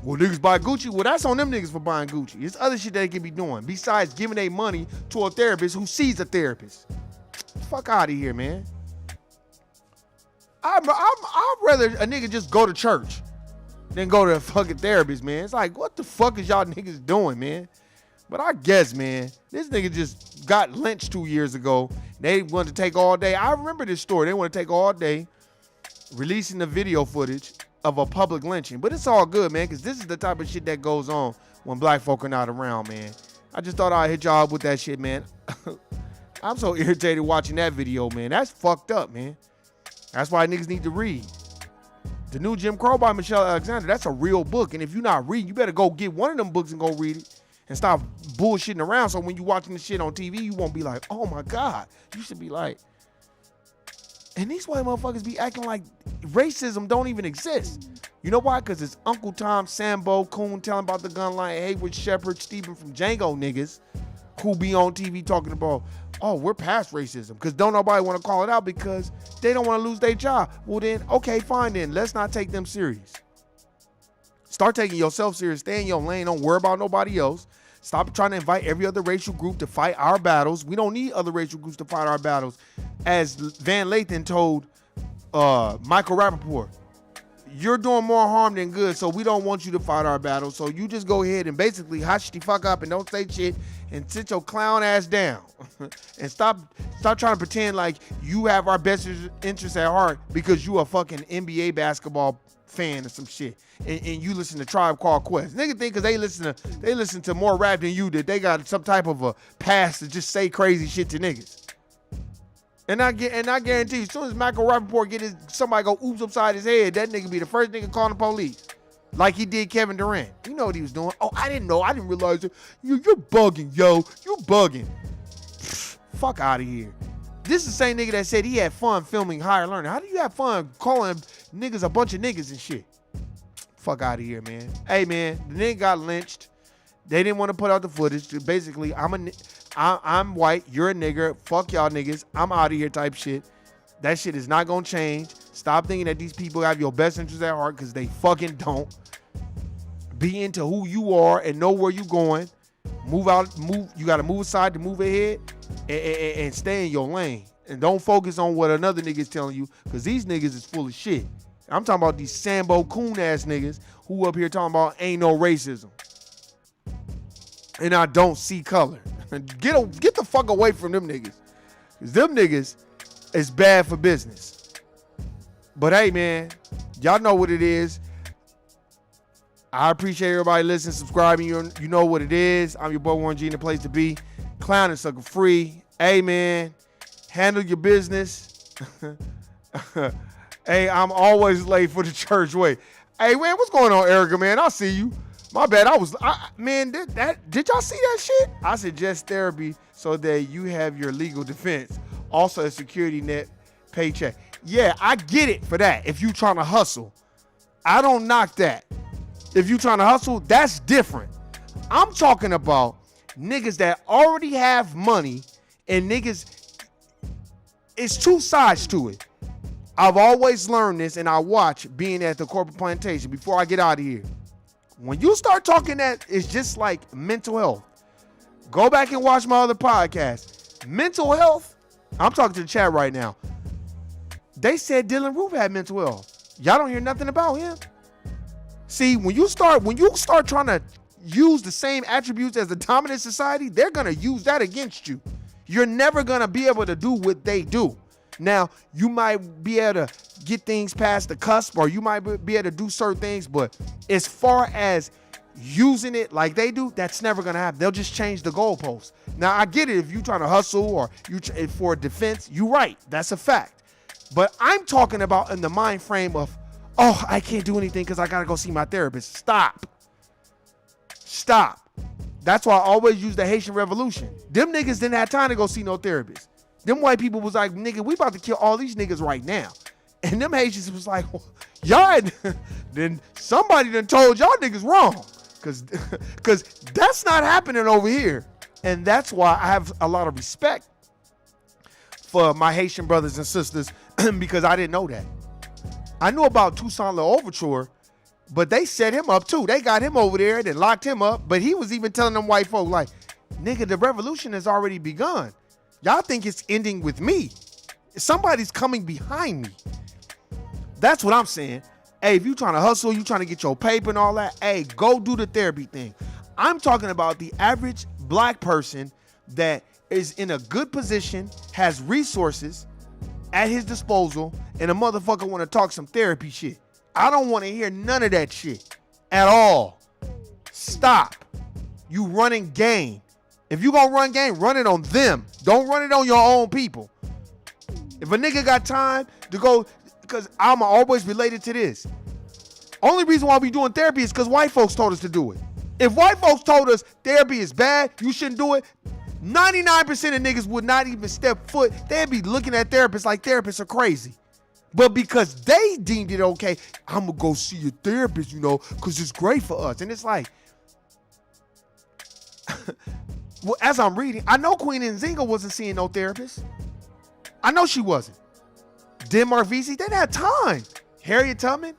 Well, niggas buy Gucci. Well, that's on them niggas for buying Gucci. It's other shit they can be doing besides giving their money to a therapist who sees a therapist. Fuck out of here, man. I'd rather a nigga just go to church than go to a fucking therapist, man. It's like, what the fuck is y'all niggas doing, man? But I guess, man, this nigga just got lynched 2 years ago. They wanted to take all day. I remember this story. They want to take all day releasing the video footage of a public lynching. But it's all good, man, because this is the type of shit that goes on when black folk are not around, man. I just thought I'd hit y'all up with that shit, man. I'm so irritated watching that video, man. That's fucked up, man. That's why niggas need to read. The new Jim Crow by Michelle Alexander, that's a real book. And if you're not reading, you better go get one of them books and go read it and stop bullshitting around. So when you're watching this shit on TV, you won't be like, oh my God. You should be like, and these white motherfuckers be acting like racism don't even exist. You know why? Because it's Uncle Tom, Sambo, Coon telling about the gun line, Hayward, Shepard, Stephen from Django niggas who be on TV talking about, oh, we're past racism. Because don't nobody want to call it out because they don't want to lose their job. Well then, okay, fine then. Let's not take them serious. Start taking yourself serious. Stay in your lane. Don't worry about nobody else. Stop trying to invite every other racial group to fight our battles. We don't need other racial groups to fight our battles. As Van Lathan told Michael Rappaport, you're doing more harm than good, so we don't want you to fight our battles. So you just go ahead and basically hush the fuck up and don't say shit and sit your clown ass down. And stop trying to pretend like you have our best interests at heart because you a fucking NBA basketball fan or some shit. And you listen to Tribe Called Quest. Nigga think because they listen to more rap than you that they got some type of a pass to just say crazy shit to niggas. And I guarantee you, as soon as Michael Rappaport somebody go oops upside his head, that nigga be the first nigga calling the police. Like he did Kevin Durant. You know what he was doing. Oh, I didn't know. I didn't realize it. You're bugging, yo. You bugging. Fuck out of here. This is the same nigga that said he had fun filming Higher Learning. How do you have fun calling niggas a bunch of niggas and shit? Fuck out of here, man. Hey, man, the nigga got lynched. They didn't want to put out the footage. Basically, I'm white. You're a nigger. Fuck y'all niggas. I'm out of here type shit. That shit is not going to change. Stop thinking that these people have your best interests at heart, because they fucking don't. Be into who you are and know where you going. Move out, you got to move aside to move ahead, and stay in your lane. And don't focus on what another nigga is telling you, because these niggas is full of shit. I'm talking about these Sambo coon ass niggas who up here talking about ain't no racism. And I don't see color. Get the fuck away from them niggas. Because them niggas is bad for business. But hey, man, y'all know what it is. I appreciate everybody listening, subscribing. You know what it is. I'm your boy Warren G, and the place to be. Clown and sucker free. Hey, man, handle your business. Hey, I'm always late for the church. Wait. Hey, man, what's going on, Erica, man? I see you. My bad. Man, did y'all see that shit? I suggest therapy so that you have your legal defense. Also, a security net paycheck. Yeah, I get it for that. If you trying to hustle, I don't knock that. If you trying to hustle, that's different. I'm talking about niggas that already have money, and niggas, it's two sides to it. I've always learned this, and I watch being at the corporate plantation before I get out of here. When you start talking that, it's just like mental health. Go back and watch my other podcast. Mental health, I'm talking to the chat right now. They said Dylan Roof had mental health. Y'all don't hear nothing about him. See, when you start trying to use the same attributes as the dominant society, they're going to use that against you. You're never going to be able to do what they do. Now, you might be able to get things past the cusp, or you might be able to do certain things, but as far as using it like they do, that's never going to happen. They'll just change the goalposts. Now, I get it. If you're trying to hustle or for defense, you're right. That's a fact. But I'm talking about in the mind frame of, oh, I can't do anything because I got to go see my therapist. Stop. That's why I always use the Haitian Revolution. Them niggas didn't have time to go see no therapist. Them white people was like, nigga, we about to kill all these niggas right now. And them Haitians was like, well, y'all, then somebody done told y'all niggas wrong. Because that's not happening over here. And that's why I have a lot of respect for my Haitian brothers and sisters, because I didn't know that. I knew about Toussaint L'Ouverture, but they set him up too. They got him over there and locked him up. But he was even telling them white folk, like, nigga, the revolution has already begun. Y'all think it's ending with me. Somebody's coming behind me. That's what I'm saying. Hey, if you trying to hustle, you trying to get your paper and all that, hey, go do the therapy thing. I'm talking about the average black person that is in a good position, has resources at his disposal, and a motherfucker want to talk some therapy shit. I don't want to hear none of that shit at all. Stop. You running game. If you gonna run game, run it on them. Don't run it on your own people. If a nigga got time to go, because I'm always related to this. Only reason why we doing therapy is because white folks told us to do it. If white folks told us therapy is bad, you shouldn't do it, 99% of niggas would not even step foot. They'd be looking at therapists like therapists are crazy. But because they deemed it okay, I'm gonna go see a therapist, because it's great for us. And it's like, well, as I'm reading, I know Queen Nzinga wasn't seeing no therapist. I know she wasn't. Denmark VC, they didn't have time. Harriet Tubman,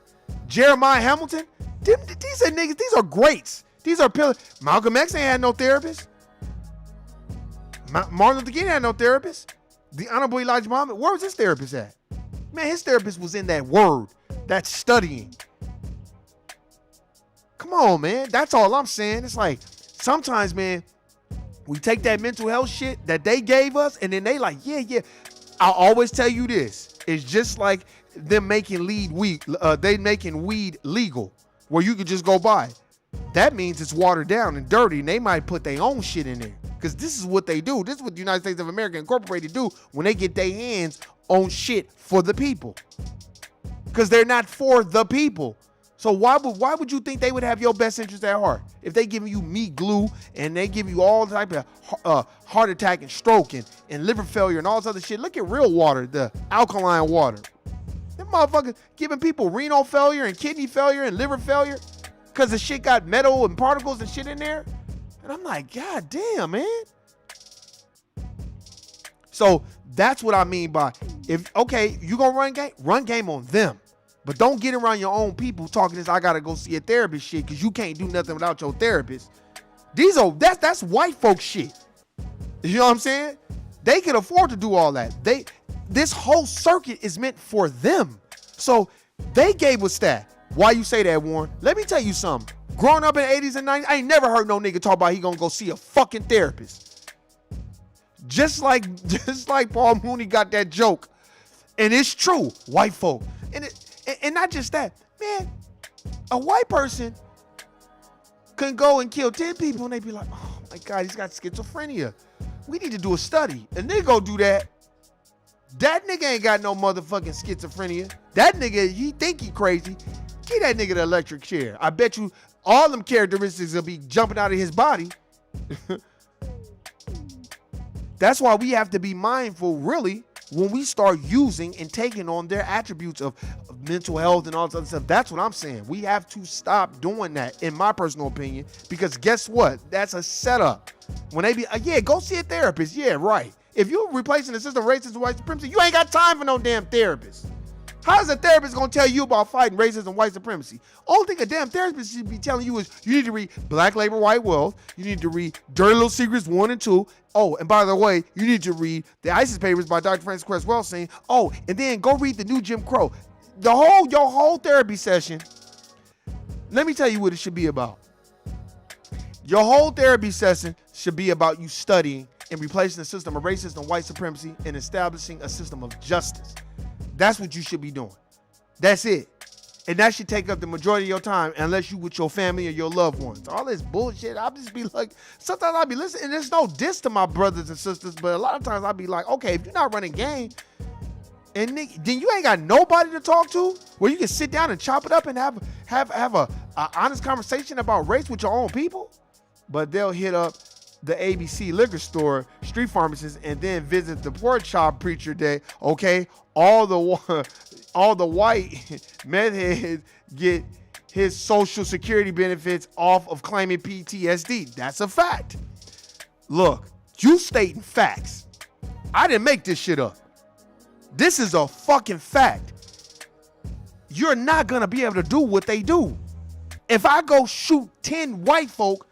Jeremiah Hamilton, these are niggas, these are greats. These are pillars. Malcolm X ain't had no therapist. Martin Luther King had no therapist. The Honorable Elijah Muhammad, where was his therapist at? Man, his therapist was in that word, that studying. Come on, man. That's all I'm saying. It's like, sometimes, man, we take that mental health shit that they gave us, and then they like, yeah. I'll always tell you this. It's just like them making they making weed legal, where you could just go buy it. That means it's watered down and dirty, and they might put their own shit in there. Because this is what they do. This is what the United States of America Incorporated do when they get their hands on shit for the people. Because they're not for the people. So why would you think they would have your best interest at heart? If they give you meat glue and they give you all type of heart attack and stroke and liver failure and all this other shit. Look at real water, the alkaline water. Them motherfuckers giving people renal failure and kidney failure and liver failure because the shit got metal and particles and shit in there. And I'm like, God damn, man. So that's what I mean by Okay, you gonna run game on them. But don't get around your own people talking this, I gotta go see a therapist shit, because you can't do nothing without your therapist. That's white folk shit. You know what I'm saying? They can afford to do all that. This whole circuit is meant for them. So they gave us that. Why you say that, Warren? Let me tell you something. Growing up in the 80s and 90s, I ain't never heard no nigga talk about he gonna go see a fucking therapist. Just like Paul Mooney got that joke. And it's true, white folk. And not just that, man, a white person can go and kill 10 people and they be like, oh my God, he's got schizophrenia. We need to do a study. And they go do that. That nigga ain't got no motherfucking schizophrenia. That nigga, he think he crazy. Give that nigga the electric chair. I bet you all them characteristics will be jumping out of his body. That's why we have to be mindful, really, when we start using and taking on their attributes of mental health and all this other stuff. That's what I'm saying. We have to stop doing that, in my personal opinion, because guess what? That's a setup. When they be, yeah, go see a therapist. Yeah, right. If you're replacing the system of racism and white supremacy, you ain't got time for no damn therapist. How's a therapist gonna tell you about fighting racism and white supremacy? Only thing a damn therapist should be telling you is you need to read Black Labor, White Wealth. You need to read Dirty Little Secrets 1 and 2. Oh, and by the way, you need to read the ISIS Papers by Dr. Francis Cress Welsing. Oh, and then go read The New Jim Crow. Your whole therapy session, let me tell you what it should be about. Your whole therapy session should be about you studying and replacing the system of racism and white supremacy and establishing a system of justice. That's what you should be doing. That's it. And that should take up the majority of your time unless you with your family or your loved ones. All this bullshit, I'll just be like, sometimes I'll be listening, and there's no diss to my brothers and sisters, but a lot of times I'll be like, okay, if you're not running game, and then you ain't got nobody to talk to where you can sit down and chop it up and have a honest conversation about race with your own people. But they'll hit up the ABC liquor store, street pharmacist, and then visit the pork chop preacher day. Okay, all the white meth heads get his social security benefits off of claiming PTSD. That's a fact. Look, you stating facts. I didn't make this shit up. This is a fucking fact. You're not gonna be able to do what they do. If I go shoot 10 white folk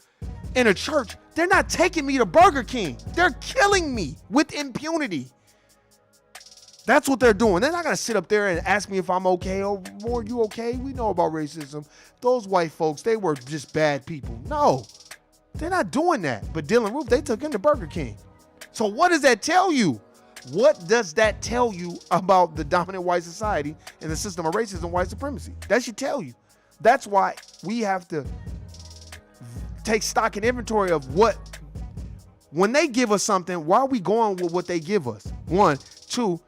in a church, they're not taking me to Burger King. They're killing me with impunity. That's what they're doing. They're not going to sit up there and ask me if I'm okay. Oh, are you okay? We know about racism. Those white folks, they were just bad people. No, they're not doing that. But Dylan Roof, they took him to Burger King. So what does that tell you? What does that tell you about the dominant white society and the system of racism and white supremacy? That should tell you. That's why we have to take stock and inventory of when they give us something, why are we going with what they give us? 1, 2,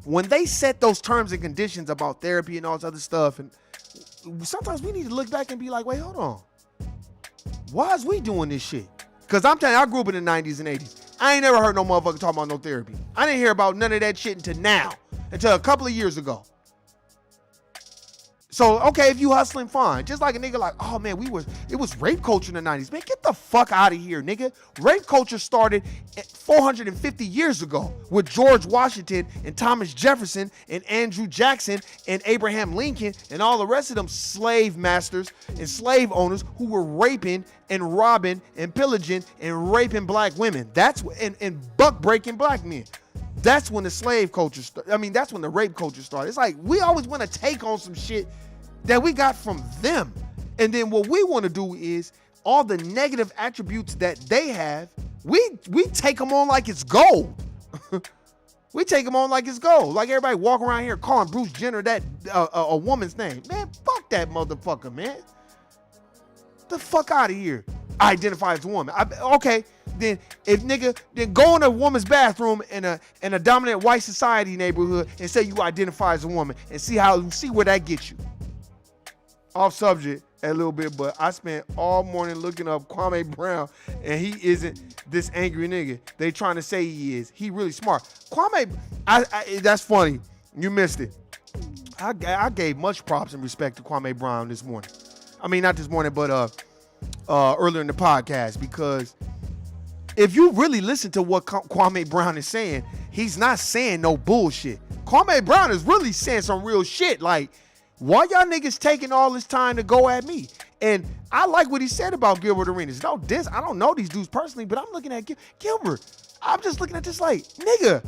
when they set those terms and conditions about therapy and all this other stuff, and sometimes we need to look back and be like, wait, hold on. Why is we doing this shit? Because I'm telling you, I grew up in the 90s and 80s. I ain't never heard no motherfucker talk about no therapy. I didn't hear about none of that shit until a couple of years ago. So, okay, if you hustling, fine. Just like a nigga like, oh man, it was rape culture in the 90s. Man, get the fuck out of here, nigga. Rape culture started 450 years ago with George Washington and Thomas Jefferson and Andrew Jackson and Abraham Lincoln and all the rest of them slave masters and slave owners who were raping and robbing and pillaging and raping black women. And buck breaking black men. That's when the slave culture started. That's when the rape culture started. It's like we always want to take on some shit that we got from them. And then what we want to do is all the negative attributes that they have, we take them on like it's gold. We take them on like it's gold. Like everybody walking around here calling Bruce Jenner that a woman's name. Man, fuck that motherfucker, man. The fuck out of here. I identify as a woman. Okay, then go in a woman's bathroom in a dominant white society neighborhood and say you identify as a woman and see where that gets you. Off subject a little bit, but I spent all morning looking up Kwame Brown, and he isn't this angry nigga they trying to say he is. He really smart. Kwame, that's funny. You missed it. I gave much props and respect to Kwame Brown this morning. Not this morning, but earlier in the podcast, because if you really listen to what Kwame Brown is saying, he's not saying no bullshit. Kwame Brown is really saying some real shit. Like, why y'all niggas taking all this time to go at me? And I like what he said about Gilbert Arenas. No diss. I don't know these dudes personally, but I'm looking at Gilbert. I'm just looking at this like, nigga,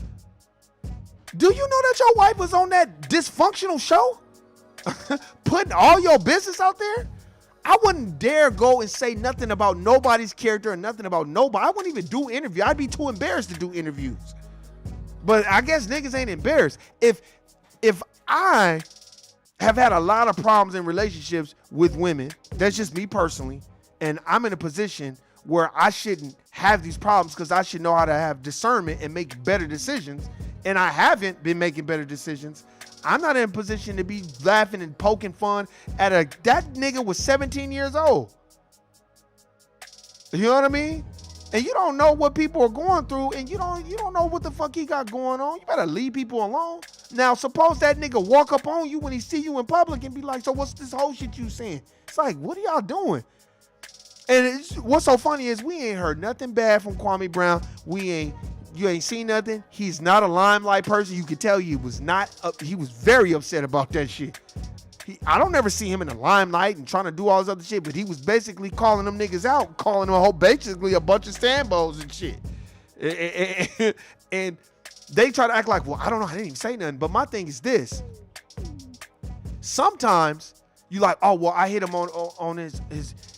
do you know that your wife was on that dysfunctional show? Putting all your business out there? I wouldn't dare go and say nothing about nobody's character or nothing about nobody. I wouldn't even do interview. I'd be too embarrassed to do interviews. But I guess niggas ain't embarrassed. If I have had a lot of problems in relationships with women, that's just me personally, and I'm in a position where I shouldn't have these problems because I should know how to have discernment and make better decisions, and I haven't been making better decisions. I'm not in a position to be laughing and poking fun at that nigga was 17 years old. You know what I mean? And you don't know what people are going through, and you don't know what the fuck he got going on. You better leave people alone. Now, suppose that nigga walk up on you when he see you in public and be like, so what's this whole shit you saying? It's like, what are y'all doing? And what's so funny is we ain't heard nothing bad from Kwame Brown. You ain't seen nothing. He's not a limelight person. You could tell he was very upset about that shit. I don't never see him in the limelight and trying to do all this other shit, but he was basically calling them niggas out, calling them basically a bunch of Stambos and shit. And they try to act like, well, I don't know, I didn't even say nothing. But my thing is this. Sometimes you like, oh, well, I hit him on his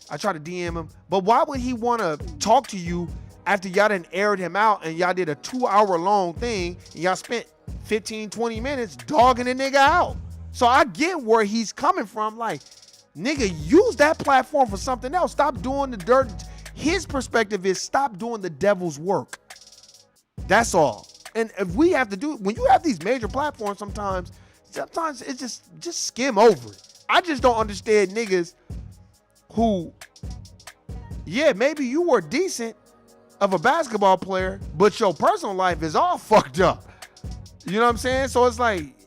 I try to DM him. But why would he want to talk to you after y'all done aired him out and y'all did a 2-hour long thing and y'all spent 15, 20 minutes dogging a nigga out? So I get where he's coming from. Like, nigga, use that platform for something else. Stop doing the dirt. His perspective is stop doing the devil's work. That's all. And if we have to do, when you have these major platforms, sometimes it's just skim over it. I just don't understand niggas who, yeah, maybe you were decent of a basketball player, but your personal life is all fucked up. You know what I'm saying? So it's like,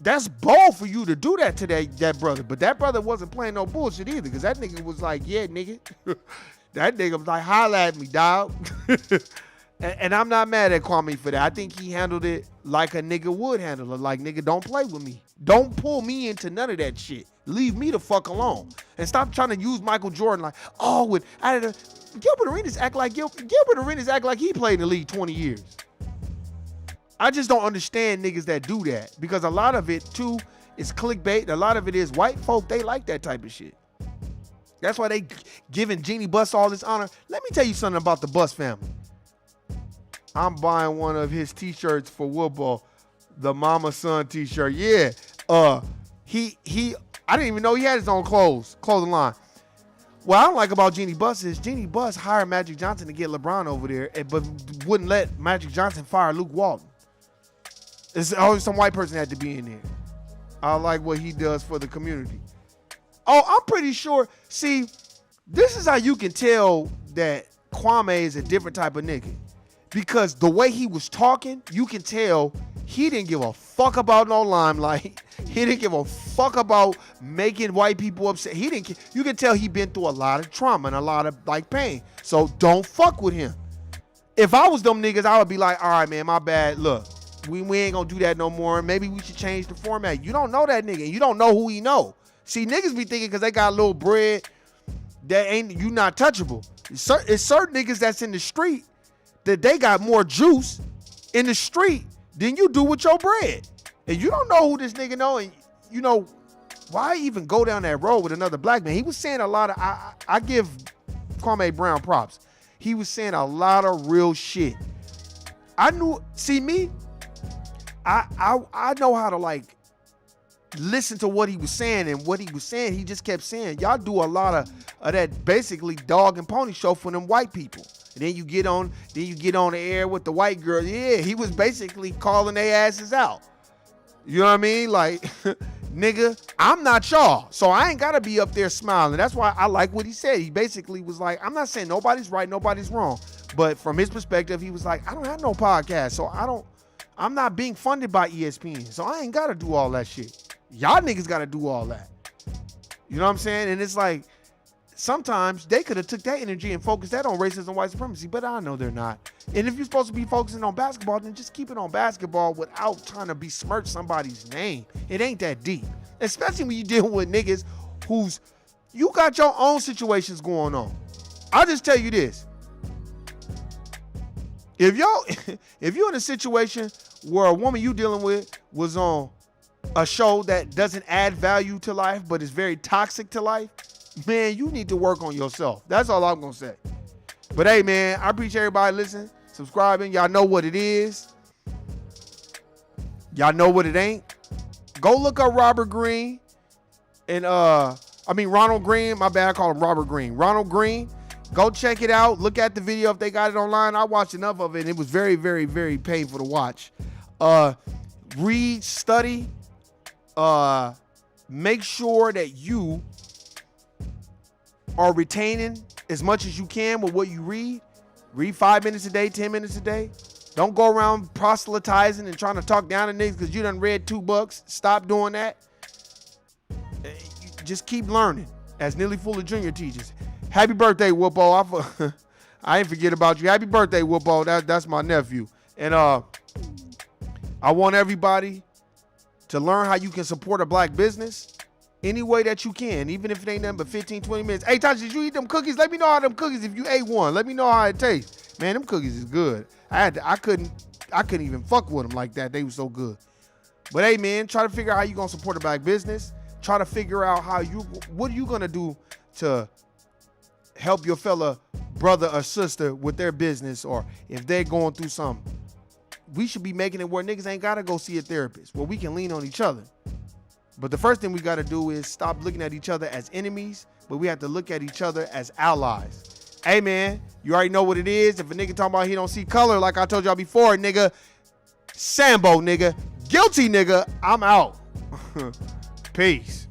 that's bold for you to do that to that brother. But that brother wasn't playing no bullshit either, because that nigga was like, yeah, nigga. That nigga was like, holla at me, dog. And I'm not mad at Kwame for that. I think he handled it like a nigga would handle it. Like, nigga, don't play with me. Don't pull me into none of that shit. Leave me the fuck alone. And stop trying to use Michael Jordan like, oh, Gilbert Arenas act like he played in the league 20 years. I just don't understand niggas that do that, because a lot of it too is clickbait. A lot of it is white folk. They like that type of shit. That's why they giving Jeannie Buss all this honor. Let me tell you something about the Buss family. I'm buying one of his t-shirts for Woodball, the Mama Son t-shirt. Yeah. I didn't even know he had his own clothing line. What I don't like about Jeannie Buss is Jeannie Buss hired Magic Johnson to get LeBron over there, but wouldn't let Magic Johnson fire Luke Walton. It's always some white person had to be in there. I like what he does for the community. Oh, I'm pretty sure. See, this is how you can tell that Kwame is a different type of nigga. Because the way he was talking, you can tell he didn't give a fuck about no limelight. He didn't give a fuck about making white people upset. You can tell he been through a lot of trauma and a lot of pain. So don't fuck with him. If I was them niggas, I would be like, all right, man, my bad. Look, we ain't gonna do that no more. Maybe we should change the format. You don't know that nigga. You don't know who he know. See, niggas be thinking because they got a little bread that you not touchable. It's certain niggas that's in the street that they got more juice in the street than you do with your bread. And you don't know who this nigga know. And you know, why even go down that road with another black man? He was saying a lot of, I give Kwame Brown props. He was saying a lot of real shit. I know how to listen to what he was saying, and what he was saying, he just kept saying, y'all do a lot of that basically dog and pony show for them white people. And then you get on the air with the white girl. Yeah, he was basically calling their asses out. You know what I mean? Like, nigga, I'm not y'all, so I ain't gotta be up there smiling. That's why I like what he said. He basically was like, I'm not saying nobody's right, nobody's wrong. But from his perspective, he was like, I don't have no podcast, so I'm not being funded by ESPN, so I ain't gotta do all that shit. Y'all niggas gotta do all that. You know what I'm saying? And it's like, sometimes they could have took that energy and focused that on racism and white supremacy, but I know they're not. And if you're supposed to be focusing on basketball, then just keep it on basketball without trying to besmirch somebody's name. It ain't that deep. Especially when you deal with niggas you got your own situations going on. I'll just tell you this. If you're in a situation where a woman you dealing with was on a show that doesn't add value to life, but is very toxic to life, man, you need to work on yourself. That's all I'm going to say. But hey, man, I appreciate everybody listening, subscribing. Y'all know what it is. Y'all know what it ain't. Go look up Robert Greene and Ronald Greene. My bad, I call him Robert Greene. Ronald Greene. Go check it out. Look at the video if they got it online. I watched enough of it, and it was very, very, very painful to watch. Read, study. Make sure that you are retaining as much as you can with what you read. Read 5 minutes a day, 10 minutes a day. Don't go around proselytizing and trying to talk down to niggas because you done read 2 books. Stop doing that. Just keep learning, as Neely Fuller Jr. teaches. Happy birthday, Whoopo. I ain't forget about you. Happy birthday, Whoopo. That's my nephew. And I want everybody to learn how you can support a black business any way that you can, even if it ain't nothing but 15, 20 minutes. Hey, Tasha, did you eat them cookies? Let me know how them cookies, if you ate one. Let me know how it tastes. Man, them cookies is good. I couldn't even fuck with them like that. They were so good. But hey, man, try to figure out how you gonna support a black business. Try to figure out what are you gonna do to help your fella brother or sister with their business, or if they're going through something. We should be making it where niggas ain't gotta go see a therapist, where we can lean on each other. But the first thing we gotta do is stop looking at each other as enemies, but we have to look at each other as allies. Hey, man, you already know what it is. If a nigga talking about he don't see color, like I told y'all before, nigga, Sambo, nigga, guilty, nigga, I'm out. Peace.